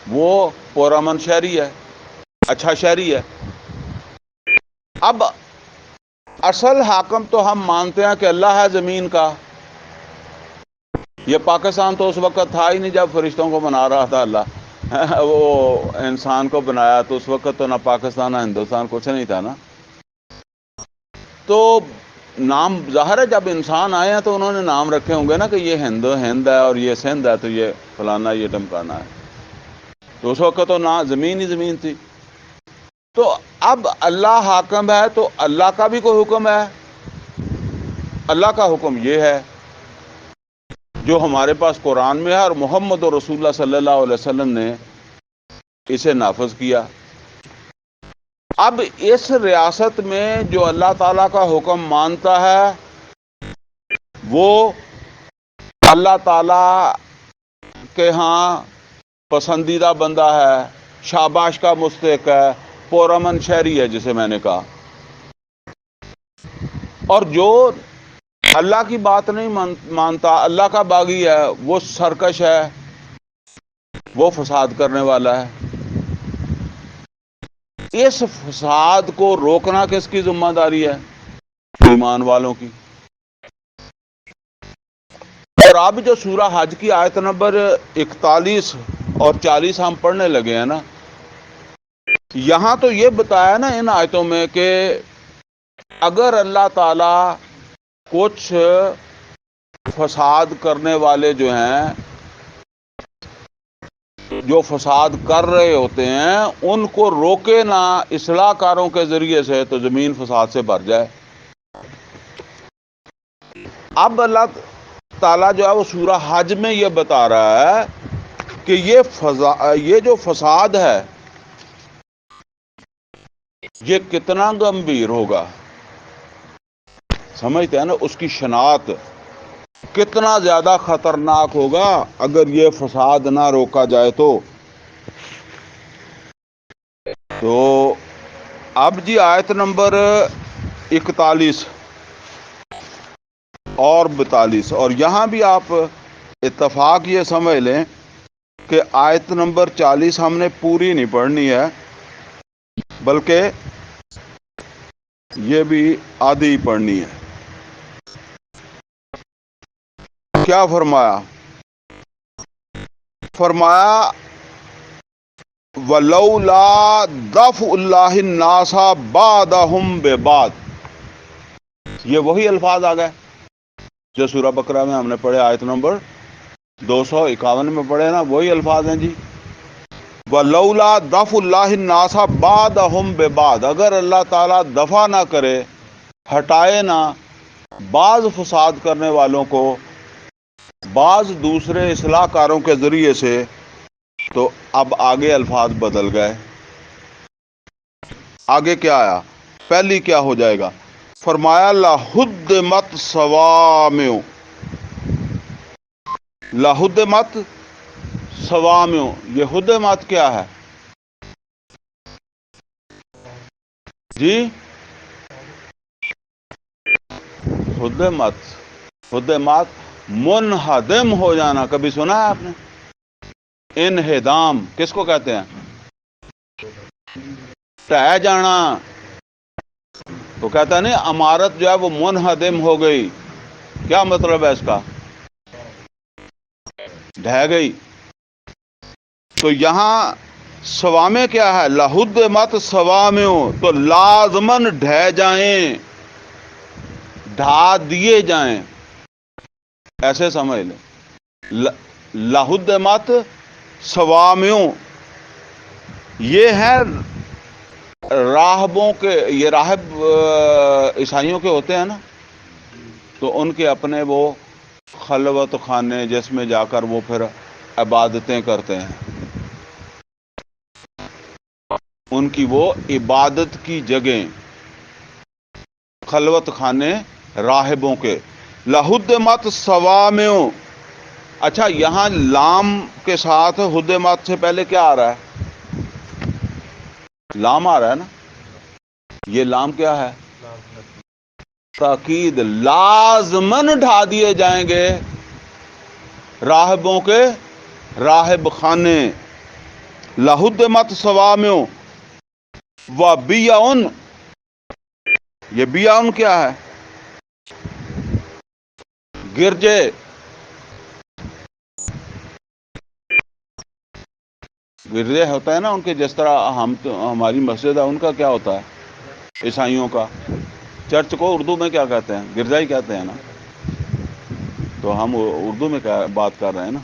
وہ پرامن شہری ہے، اچھا شہری ہے۔ اب اصل حاکم تو ہم مانتے ہیں کہ اللہ ہے زمین کا۔ یہ پاکستان تو اس وقت تھا ہی نہیں جب فرشتوں کو بنا رہا تھا اللہ، وہ انسان کو بنایا تو اس وقت تو نہ پاکستان نہ ہندوستان کچھ نہیں تھا نا۔ تو نام ظاہر ہے جب انسان آئے ہیں تو انہوں نے نام رکھے ہوں گے نا کہ یہ ہند ہے اور یہ سندھ ہے تو یہ فلانا، یہ ڈمکانا ہے۔ تو اس وقت تو نہ زمین ہی زمین تھی۔ تو اب اللہ حاکم ہے تو اللہ کا بھی کوئی حکم ہے۔ اللہ کا حکم یہ ہے جو ہمارے پاس قرآن میں ہے، اور محمد رسول اللہ صلی اللہ علیہ وسلم نے اسے نافذ کیا۔ اب اس ریاست میں جو اللہ تعالیٰ کا حکم مانتا ہے وہ اللہ تعالیٰ کے ہاں پسندیدہ بندہ ہے، شاباش کا مستحق ہے، پرامن شہری ہے جسے میں نے کہا۔ اور جو اللہ کی بات نہیں مانتا، اللہ کا باغی ہے، وہ سرکش ہے، وہ فساد کرنے والا ہے۔ اس فساد کو روکنا کس کی ذمہ داری ہے؟ ایمان والوں کی۔ اور اب جو سورہ حج کی آیت نمبر 41 اور 40 ہم پڑھنے لگے ہیں نا، یہاں تو یہ بتایا نا ان آیتوں میں کہ اگر اللہ تعالی کچھ فساد کرنے والے جو ہیں، جو فساد کر رہے ہوتے ہیں، ان کو روکے نہ اصلاح کاروں کے ذریعے سے تو زمین فساد سے بھر جائے۔ اب اللہ تعالیٰ جو ہے وہ سورہ حج میں یہ بتا رہا ہے کہ یہ جو فساد ہے یہ کتنا گمبھیر ہوگا، سمجھتے ہیں نا، اس کی شناخت کتنا زیادہ خطرناک ہوگا اگر یہ فساد نہ روکا جائے تو۔ اب جی آیت نمبر 41 اور 42، اور یہاں بھی آپ اتفاق یہ سمجھ لیں کہ آیت نمبر 40 ہم نے پوری نہیں پڑھنی ہے، بلکہ یہ بھی آدھی پڑھنی ہے۔ کیا فرمایا؟ فرمایا وَلَوْلَا دَفْعُ اللَّهِ النَّاسَ بَعْضَهُم بِبَعْضٍ، یہ وہی الفاظ آ گئے جو سورہ بقرہ میں ہم نے پڑھے، آیت نمبر 251 میں پڑھے نا، وہی الفاظ ہیں جی۔ وَلَوْلَا دَفْعُ اللَّهِ النَّاسَ بَعْضَهُم بِبَعْضٍ، اگر اللہ تعالیٰ دفع نہ کرے، ہٹائے نہ بعض فساد کرنے والوں کو بعض دوسرے اصلاح کاروں کے ذریعے سے، تو اب آگے الفاظ بدل گئے۔ آگے کیا آیا؟ پہلی کیا ہو جائے گا؟ فرمایا لَحُدِّمَتْ صَوَامِعُ، لَحُدِّمَتْ صَوَامِعُ، یہ حدمت کیا ہے جی؟ حدمت منہدم ہو جانا، کبھی سنا ہے آپ نے؟ انہدام کس کو کہتے ہیں؟ ٹہ جانا۔ تو کہتا نہیں عمارت جو ہے وہ منہدم ہو گئی، کیا مطلب ہے اس کا؟ ڈھہ گئی۔ تو یہاں سوامع کیا ہے؟ لہدمت سوامع، تو لازمن ڈھہ جائیں، ڈھا دیے جائیں، ایسے سمجھ لیں۔ لہدمت سوامع یہ ہے راہبوں کے، یہ راہب عیسائیوں کے ہوتے ہیں نا، تو ان کے اپنے وہ خلوت خانے جس میں جا کر وہ پھر عبادتیں کرتے ہیں، ان کی وہ عبادت کی جگہیں، خلوت خانے راہبوں کے۔ لہدمت سوامع، اچھا یہاں لام کے ساتھ ہدمت سے پہلے کیا آ رہا ہے؟ لام آ رہا ہے نا، یہ لام کیا ہے؟ تاکید، لازمن ڈھا دیے جائیں گے راہبوں کے راہب خانے۔ لہدمت سوامع و بیع، یہ بیع کیا ہے؟ گرجے، گرجے ہوتا ہے نا ان کے، جس طرح ہماری مسجد ہے ان کا کیا ہوتا ہے عیسائیوں کا؟ چرچ کو اردو میں کیا کہتے ہیں؟ گرجا ہی کہتے ہیں نا، تو ہم اردو میں بات کر رہے ہیں نا۔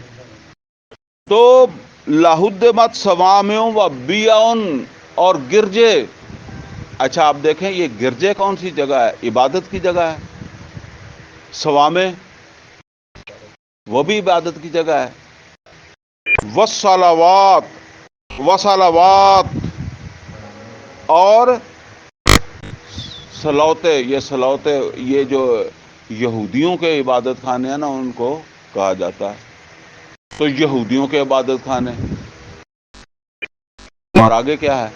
تو لہدمت سوامع و بیع، اور گرجے، اچھا آپ دیکھیں یہ گرجے کون سی جگہ ہے؟ عبادت کی جگہ ہے۔ سوامع وہ بھی عبادت کی جگہ ہے۔ والصلوات، وصلوات، اور صلوتے، یہ صلوتے یہ جو یہودیوں کے عبادت خانے ہیں نا ان کو کہا جاتا ہے، تو یہودیوں کے عبادت خانے، اور آگے کیا ہے؟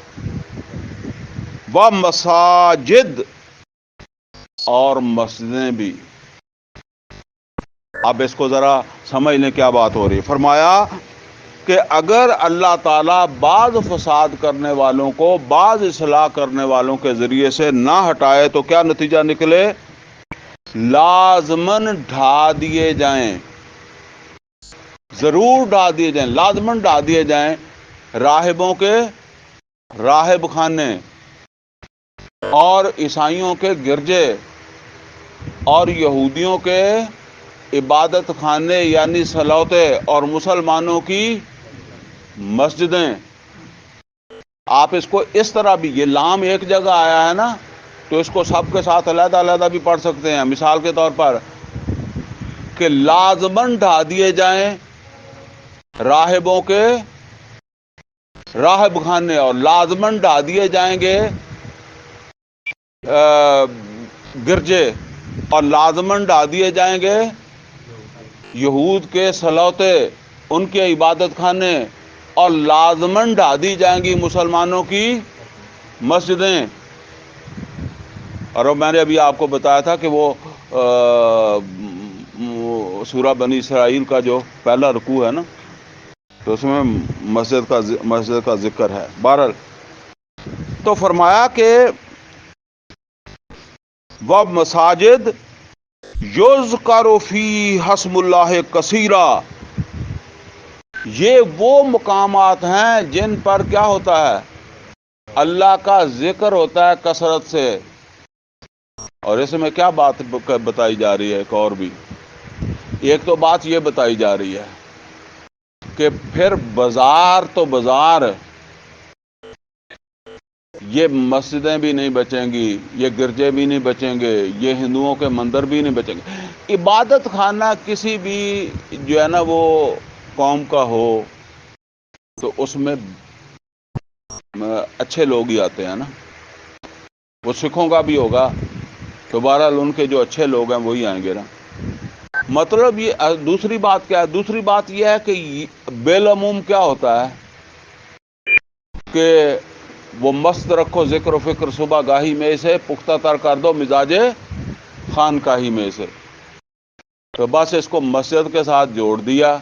ومساجد، اور مسجدیں بھی۔ اب اس کو ذرا سمجھ لیں کیا بات ہو رہی ہے۔ فرمایا کہ اگر اللہ تعالیٰ بعض فساد کرنے والوں کو بعض اصلاح کرنے والوں کے ذریعے سے نہ ہٹائے تو کیا نتیجہ نکلے؟ لازمن ڈھا دیے جائیں، ضرور ڈھا دیے جائیں، لازمن ڈھا دیے جائیں راہبوں کے راہب خانے، اور عیسائیوں کے گرجے، اور یہودیوں کے عبادت خانے یعنی صلوتے، اور مسلمانوں کی مسجدیں۔ آپ اس کو اس طرح بھی، یہ لام ایک جگہ آیا ہے نا تو اس کو سب کے ساتھ علیحدہ علیحدہ بھی پڑھ سکتے ہیں۔ مثال کے طور پر کہ لازمن ڈھا دیے جائیں راہبوں کے راہب خانے، اور لازمن ڈھا دیے جائیں گے گرجے، اور لازمن ڈھا دیے جائیں گے یہود کے صلوتے، ان کے عبادت خانے، اور لازمن ڈھا دی جائیں گی مسلمانوں کی مسجدیں۔ اور میں نے ابھی آپ کو بتایا تھا کہ وہ سورہ بنی اسرائیل کا جو پہلا رکوع ہے نا، تو اس میں مسجد کا ذکر ہے۔ بہرحال تو فرمایا کہ وہ مساجد یذکر فیہا اسم اللہ کثیرا، یہ وہ مقامات ہیں جن پر کیا ہوتا ہے؟ اللہ کا ذکر ہوتا ہے کثرت سے۔ اور اس میں کیا بات بتائی جا رہی ہے؟ ایک اور بھی، ایک تو بات یہ بتائی جا رہی ہے کہ پھر بازار تو بازار، یہ مسجدیں بھی نہیں بچیں گی، یہ گرجے بھی نہیں بچیں گے، یہ ہندوؤں کے مندر بھی نہیں بچیں گے۔ عبادت خانہ کسی بھی جو ہے نا وہ قوم کا ہو تو اس میں اچھے لوگ ہی آتے ہیں نا، وہ سکھوں کا بھی ہوگا تو بہرحال ان کے جو اچھے لوگ ہیں وہی آئیں گے نا۔ مطلب یہ دوسری بات کیا ہے؟ دوسری بات یہ ہے کہ بالعموم کیا ہوتا ہے کہ وہ مست رکھو ذکر و فکر صبح گاہی میں سے، پختہ تر کر دو مزاج خانقاہی میں سے۔ تو بس اس کو مسجد کے ساتھ جوڑ دیا۔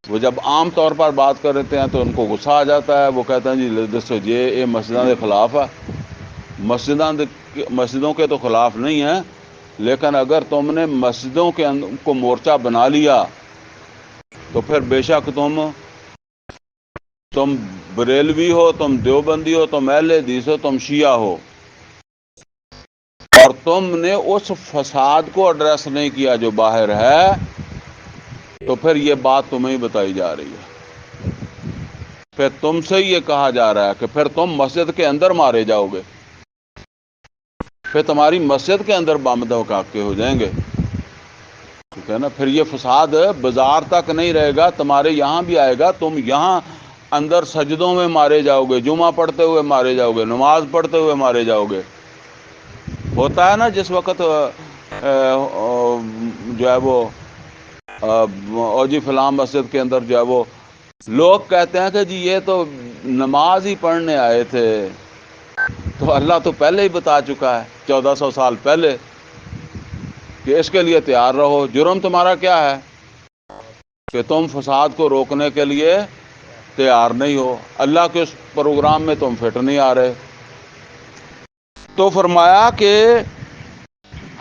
وہ جب عام طور پر بات کر رہتے ہیں تو ان کو غصہ آ جاتا ہے، وہ کہتے ہیں جی دسو یہ مسجدوں کے خلاف ہے۔ مسجدوں کے تو خلاف نہیں ہے، لیکن اگر تم نے مسجدوں کے کو مورچہ بنا لیا تو پھر بے شک تم تم بریلوی ہو، تم دیوبندی ہو، تم اہل حدیث ہو، تم شیعہ ہو، اور تم نے اس فساد کو ایڈریس نہیں کیا جو باہر ہے، تو پھر یہ بات تمہیں ہی بتائی جا رہی ہے۔ پھر تم سے یہ کہا جا رہا ہے کہ پھر تم مسجد کے اندر مارے جاؤ گے، پھر تمہاری مسجد کے اندر بم دھماکے ہو جائیں گے، ٹھیک ہے نا۔ پھر یہ فساد بازار تک نہیں رہے گا، تمہارے یہاں بھی آئے گا، تم یہاں اندر سجدوں میں مارے جاؤ گے، جمعہ پڑھتے ہوئے مارے جاؤ گے، نماز پڑھتے ہوئے مارے جاؤ گے۔ ہوتا ہے نا جس وقت جو ہے وہ جی فلاں مسجد کے اندر جو ہے وہ لوگ کہتے ہیں کہ جی یہ تو نماز ہی پڑھنے آئے تھے، تو اللہ تو پہلے ہی بتا چکا ہے 1400 سال پہلے کہ اس کے لیے تیار رہو۔ جرم تمہارا کیا ہے کہ تم فساد کو روکنے کے لیے تیار نہیں ہو، اللہ کے اس پروگرام میں تم فٹ نہیں آ رہے۔ تو فرمایا کہ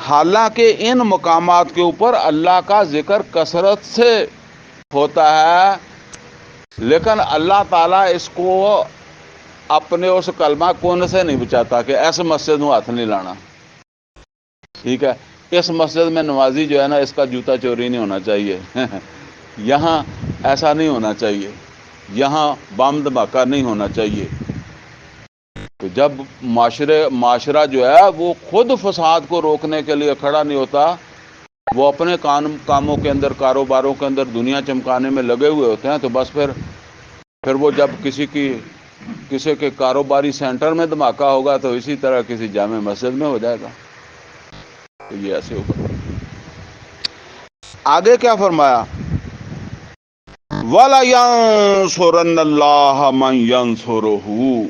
حالانکہ ان مقامات کے اوپر اللہ کا ذکر کثرت سے ہوتا ہے، لیکن اللہ تعالیٰ اس کو اپنے اس کلمہ کن سے نہیں بچاتا کہ ایسے مسجد میں ہاتھ نہیں لانا، ٹھیک ہے۔ اس مسجد میں نمازی جو ہے نا، اس کا جوتا چوری نہیں ہونا چاہیے، یہاں ایسا نہیں ہونا چاہیے، یہاں بم دھماکہ نہیں ہونا چاہیے۔ تو جب معاشرہ جو ہے وہ خود فساد کو روکنے کے لیے کھڑا نہیں ہوتا، وہ اپنے کاموں کے اندر، کاروباروں کے اندر دنیا چمکانے میں لگے ہوئے ہوتے ہیں، تو بس پھر وہ جب کسی کے کاروباری سینٹر میں دھماکہ ہوگا تو اسی طرح کسی جامع مسجد میں ہو جائے گا۔ تو یہ ایسے ہوگا۔ آگے کیا فرمایا؟ وَلَيَنْصُرَنَّ اللَّهَ مَنْ يَنْصُرُهُ،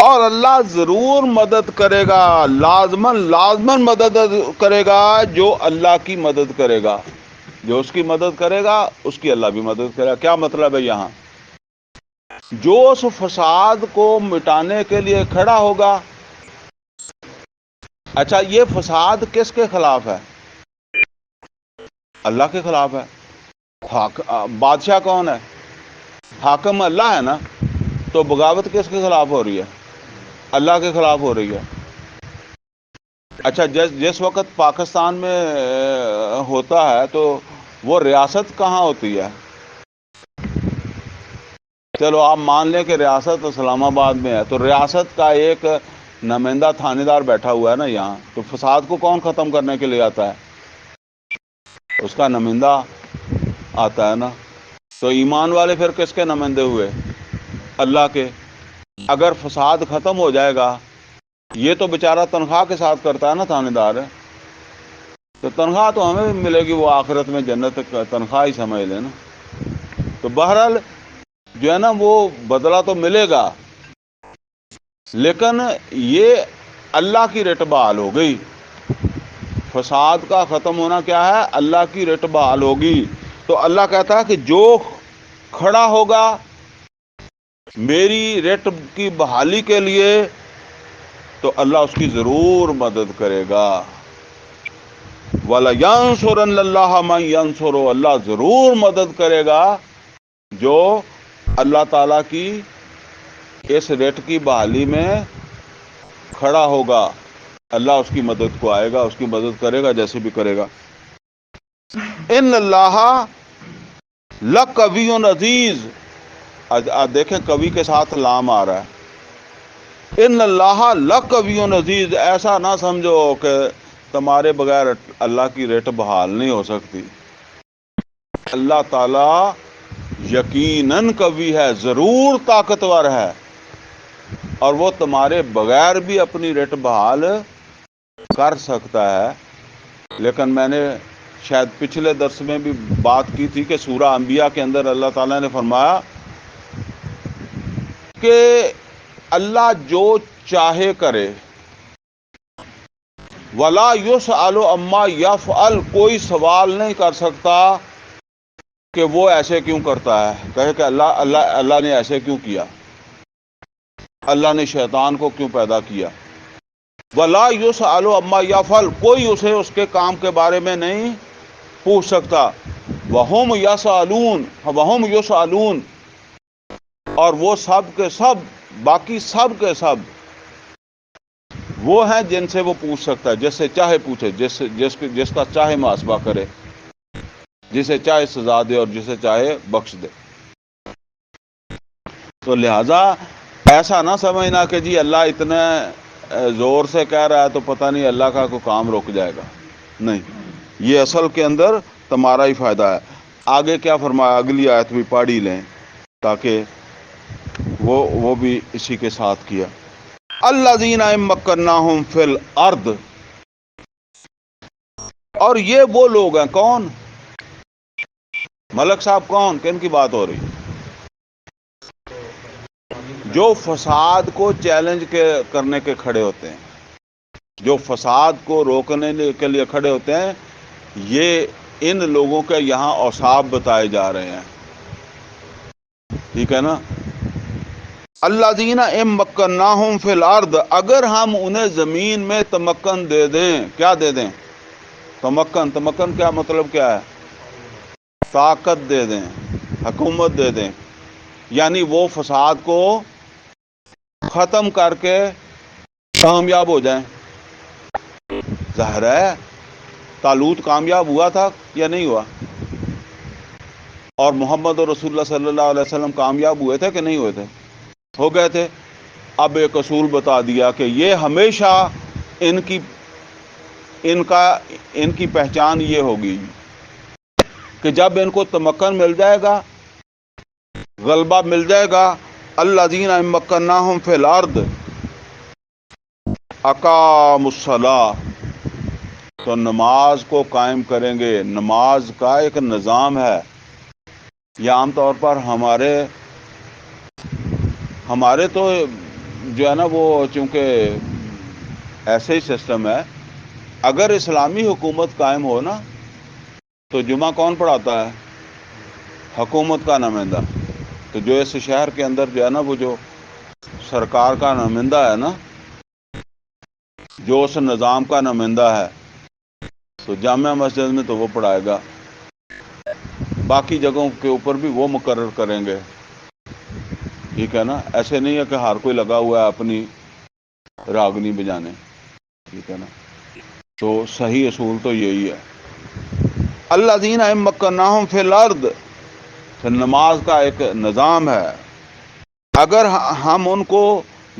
اور اللہ ضرور مدد کرے گا، لازماً مدد کرے گا جو اللہ کی مدد کرے گا، جو اس کی مدد کرے گا اس کی اللہ بھی مدد کرے گا۔ کیا مطلب ہے یہاں؟ جو اس فساد کو مٹانے کے لیے کھڑا ہوگا، اچھا یہ فساد کس کے خلاف ہے؟ اللہ کے خلاف ہے۔ بادشاہ کون ہے؟ حاکم اللہ ہے نا، تو بغاوت کس کے خلاف ہو رہی ہے؟ اللہ کے خلاف ہو رہی ہے۔ اچھا جس وقت پاکستان میں ہوتا ہے تو وہ ریاست کہاں ہوتی ہے؟ چلو آپ مان لیں کہ ریاست اسلام آباد میں ہے، تو ریاست کا ایک نمائندہ تھانے دار بیٹھا ہوا ہے نا یہاں، تو فساد کو کون ختم کرنے کے لیے آتا ہے؟ اس کا نمائندہ آتا ہے نا۔ تو ایمان والے پھر کس کے نمائندے ہوئے؟ اللہ کے۔ اگر فساد ختم ہو جائے گا، یہ تو بیچارہ تنخواہ کے ساتھ کرتا ہے نا تھانے دار، تو تنخواہ تو ہمیں بھی ملے گی، وہ آخرت میں جنت کا تنخواہ ہی سمجھ لیں نا۔ تو بہرحال جو ہے نا وہ بدلہ تو ملے گا، لیکن یہ اللہ کی رٹ بحال ہو گئی۔ فساد کا ختم ہونا کیا ہے؟ اللہ کی رٹ بحال ہوگی۔ تو اللہ کہتا ہے کہ جو کھڑا ہوگا میری رٹ کی بحالی کے لیے تو اللہ اس کی ضرور مدد کرے گا۔ وَلَيَنْصُرَنَّ اللَّهَ مَنْ يَنْصُرُهُ، اللہ ضرور مدد کرے گا جو اللہ تعالیٰ کی اس رٹ کی بحالی میں کھڑا ہوگا، اللہ اس کی مدد کو آئے گا، اس کی مدد کرے گا، جیسے بھی کرے گا۔ ان اللہ لقوی عزیز، دیکھیں قوی کے ساتھ لام آ رہا ہے۔ ان اللہ لقوی عزیز، ایسا نہ سمجھو کہ تمہارے بغیر اللہ کی رٹ بحال نہیں ہو سکتی۔ اللہ تعالیٰ یقیناً قوی ہے، ضرور طاقتور ہے، اور وہ تمہارے بغیر بھی اپنی رٹ بحال کر سکتا ہے۔ لیکن میں نے شاید پچھلے درس میں بھی بات کی تھی کہ سورہ انبیاء کے اندر اللہ تعالیٰ نے فرمایا کہ اللہ جو چاہے کرے، وَلَا يُسْأَلُ عَمَّا يَفْعَلُ، کوئی سوال نہیں کر سکتا کہ وہ ایسے کیوں کرتا ہے، کہے کہ اللہ نے ایسے کیوں کیا، اللہ نے شیطان کو کیوں پیدا کیا۔ وَلَا يُسْأَلُ عَمَّا يَفْعَلُ، کوئی اسے اس کے کام کے بارے میں نہیں پوچھ سکتا۔ وَهُمْ يَسْأَلُونَ، اور وہ سب کے سب، باقی سب کے سب وہ ہیں جن سے وہ پوچھ سکتا ہے، جس سے چاہے پوچھے، جس کا چاہے محاسبہ کرے، جسے چاہے سزا دے اور جسے چاہے بخش دے۔ تو لہذا ایسا نہ سمجھنا کہ جی اللہ اتنے زور سے کہہ رہا ہے تو پتہ نہیں اللہ کا کوئی کام رک جائے گا، نہیں، یہ اصل کے اندر تمہارا ہی فائدہ ہے۔ آگے کیا فرمایا، اگلی آیت بھی پڑھ ہی لیں تاکہ وہ بھی اسی کے ساتھ کیا۔ الذین مکناہم فی الارض، اور یہ وہ لوگ ہیں، کون؟ ملک صاحب کون، کن کی بات ہو رہی؟ جو فساد کو چیلنج کرنے کے کھڑے ہوتے ہیں، جو فساد کو روکنے کے لیے کھڑے ہوتے ہیں، یہ ان لوگوں کے یہاں اوصاف بتائے جا رہے ہیں، ٹھیک ہے نا۔ الذین مکناہم فی الارض، اگر ہم انہیں زمین میں تمکن دے دیں، کیا دے دیں؟ تمکن کیا مطلب کیا ہے؟ طاقت دے دیں، حکومت دے دیں، یعنی وہ فساد کو ختم کر کے کامیاب ہو جائیں۔ ظاہر ہے طالوت کامیاب ہوا تھا یا نہیں ہوا؟ اور محمد رسول اللہ صلی اللہ علیہ وسلم کامیاب ہوئے تھے کہ نہیں ہوئے تھے؟ ہو گئے تھے۔ اب ایک اصول بتا دیا کہ یہ ہمیشہ ان کی پہچان یہ ہوگی کہ جب ان کو تمکن مل جائے گا، غلبہ مل جائے گا، الذین مکناہم فی الارض اقاموا الصلاۃ، تو نماز کو قائم کریں گے۔ نماز کا ایک نظام ہے، یہ عام طور پر ہمارے تو جو ہے نا وہ چونکہ ایسے ہی سسٹم ہے، اگر اسلامی حکومت قائم ہو نا تو جمعہ کون پڑھاتا ہے؟ حکومت کا نمائندہ۔ تو جو اس شہر کے اندر جو ہے نا وہ جو سرکار کا نمائندہ ہے نا، جو اس نظام کا نمائندہ ہے، تو جامع مسجد میں تو وہ پڑھائے گا، باقی جگہوں کے اوپر بھی وہ مقرر کریں گے، ٹھیک ہے نا۔ ایسے نہیں ہے کہ ہر کوئی لگا ہوا ہے اپنی راگنی بجانے، ٹھیک ہے نا۔ تو صحیح اصول تو یہی ہے، الذین مکناہم فی الارض، نماز کا ایک نظام ہے۔ اگر ہم ان کو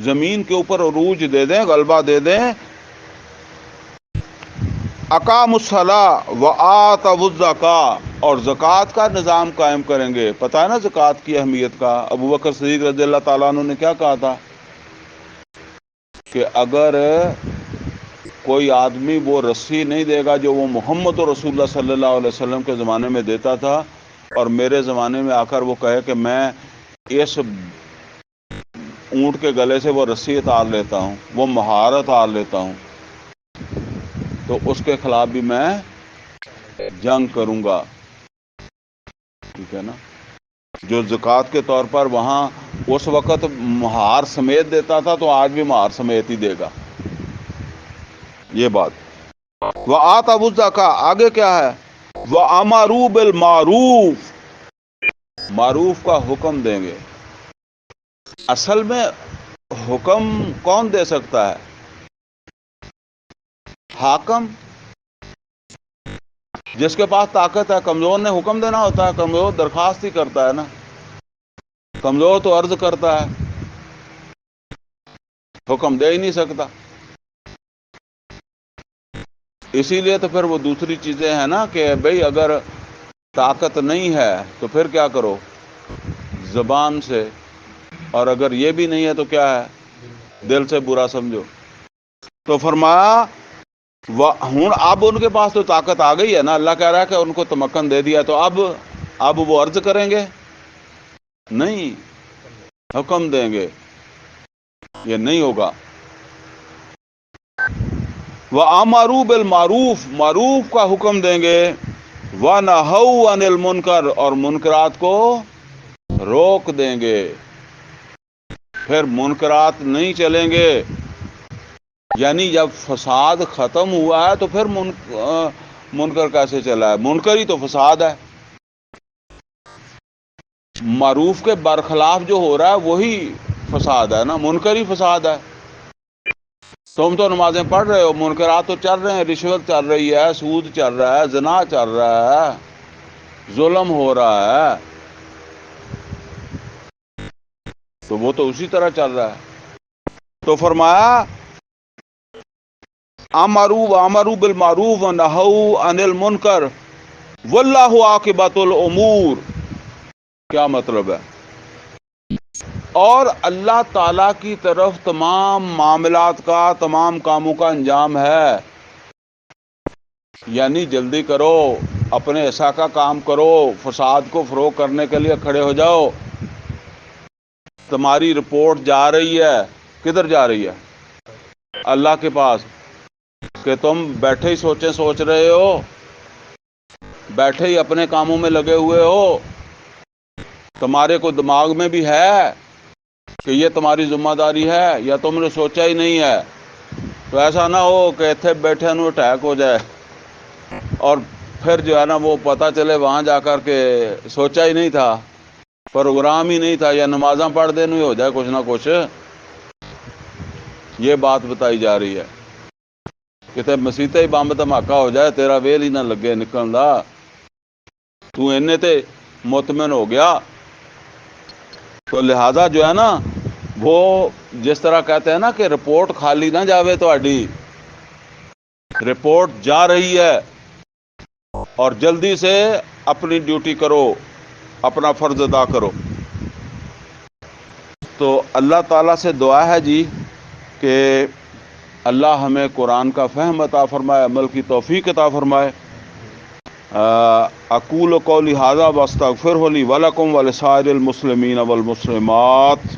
زمین کے اوپر عروج دے دیں، غلبہ دے دیں، اقاموا الصلاۃ وآتوا الزکاۃ، اور زکوٰۃ کا نظام قائم کریں گے۔ پتہ ہے نا زکوٰۃ کی اہمیت کا؟ ابو بکر صدیق رضی اللہ تعالیٰ عنہ نے کیا کہا تھا کہ اگر کوئی آدمی وہ رسی نہیں دے گا جو وہ محمد رسول اللہ صلی اللہ علیہ وسلم کے زمانے میں دیتا تھا، اور میرے زمانے میں آ کر وہ کہے کہ میں اس اونٹ کے گلے سے وہ رسی اتار لیتا ہوں، وہ مہار اتار لیتا ہوں، تو اس کے خلاف بھی میں جنگ کروں گا، ٹھیک ہے نا۔ جو زکوٰۃ کے طور پر وہاں اس وقت مہار سمیت دیتا تھا تو آج بھی مہار سمیت ہی دے گا، یہ بات۔ وآتوا الزکاۃ، آگے کیا ہے؟ وامروا بالمعروف، معروف کا حکم دیں گے۔ اصل میں حکم کون دے سکتا ہے؟ حاکم، جس کے پاس طاقت ہے۔ کمزور نے حکم دینا ہوتا ہے؟ کمزور درخواست ہی کرتا ہے نا، کمزور تو عرض کرتا ہے، حکم دے ہی نہیں سکتا۔ اسی لیے تو پھر وہ دوسری چیزیں ہیں نا کہ بھئی اگر طاقت نہیں ہے تو پھر کیا کرو؟ زبان سے، اور اگر یہ بھی نہیں ہے تو کیا ہے؟ دل سے برا سمجھو۔ تو فرمایا ہوں اب ان کے پاس تو طاقت آ گئی ہے نا، اللہ کہہ رہا ہے کہ ان کو تمکن دے دیا، تو اب وہ عرض کریں گے؟ نہیں، حکم دیں گے، یہ نہیں ہوگا۔ وَأَمَرُوا بِالْمَعْرُوفِ، معروف کا حکم دیں گے، وَنَهَوْا عَنِ الْمُنْكَرِ، اور منکرات کو روک دیں گے۔ پھر منکرات نہیں چلیں گے، یعنی جب فساد ختم ہوا ہے تو پھر منکر کیسے چلا ہے؟ منکر ہی تو فساد ہے۔ معروف کے برخلاف جو ہو رہا ہے وہی فساد ہے نا، منکر ہی فساد ہے۔ تم تو نمازیں پڑھ رہے ہو، منکرات تو چل رہے ہیں، رشوت چل رہی ہے، سود چل رہا ہے، زنا چل رہا ہے، ظلم ہو رہا ہے، تو وہ تو اسی طرح چل رہا ہے۔ تو فرمایا امروا بالمعروف ونہوا عن المنکر واللہ عاقبۃ الامور۔ کیا مطلب ہے؟ اور اللہ تعالی کی طرف تمام معاملات کا، تمام کاموں کا انجام ہے، یعنی جلدی کرو، اپنے حصہ کا کام کرو، فساد کو فروغ کرنے کے لیے کھڑے ہو جاؤ۔ تمہاری رپورٹ جا رہی ہے، کدھر جا رہی ہے؟ اللہ کے پاس، کہ تم بیٹھے ہی سوچ رہے ہو، بیٹھے ہی اپنے کاموں میں لگے ہوئے ہو، تمہارے کو دماغ میں بھی ہے کہ یہ تمہاری ذمہ داری ہے، یا تم نے سوچا ہی نہیں ہے؟ تو ایسا نہ ہو کہ اتنے بیٹھے نو اٹیک ہو جائے اور پھر جو ہے نا وہ پتہ چلے وہاں جا کر کے سوچا ہی نہیں تھا، پروگرام ہی نہیں تھا، یا نمازاں پڑھ دینے ہو جائے کچھ نہ کچھ۔ یہ بات بتائی جا رہی ہے کہ تے مسیطے ہی بمب دھماکہ ہو جائے، تیرا ویل ہی نہ لگے نکلن دا، تو انہیں تے مطمئن ہو گیا۔ تو لہذا جو ہے نا وہ جس طرح کہتے ہیں نا کہ رپورٹ خالی نہ جاوے، تہاڈی رپورٹ جا رہی ہے، اور جلدی سے اپنی ڈیوٹی کرو، اپنا فرض ادا کرو۔ تو اللہ تعالیٰ سے دعا ہے جی کہ اللہ ہمیں قرآن کا فہم عطا فرمائے، عمل کی توفیق عطا فرمائے۔ اقول قولی ھذا واستغفرہ لی ولکم ولسائر المسلمین والمسلمات۔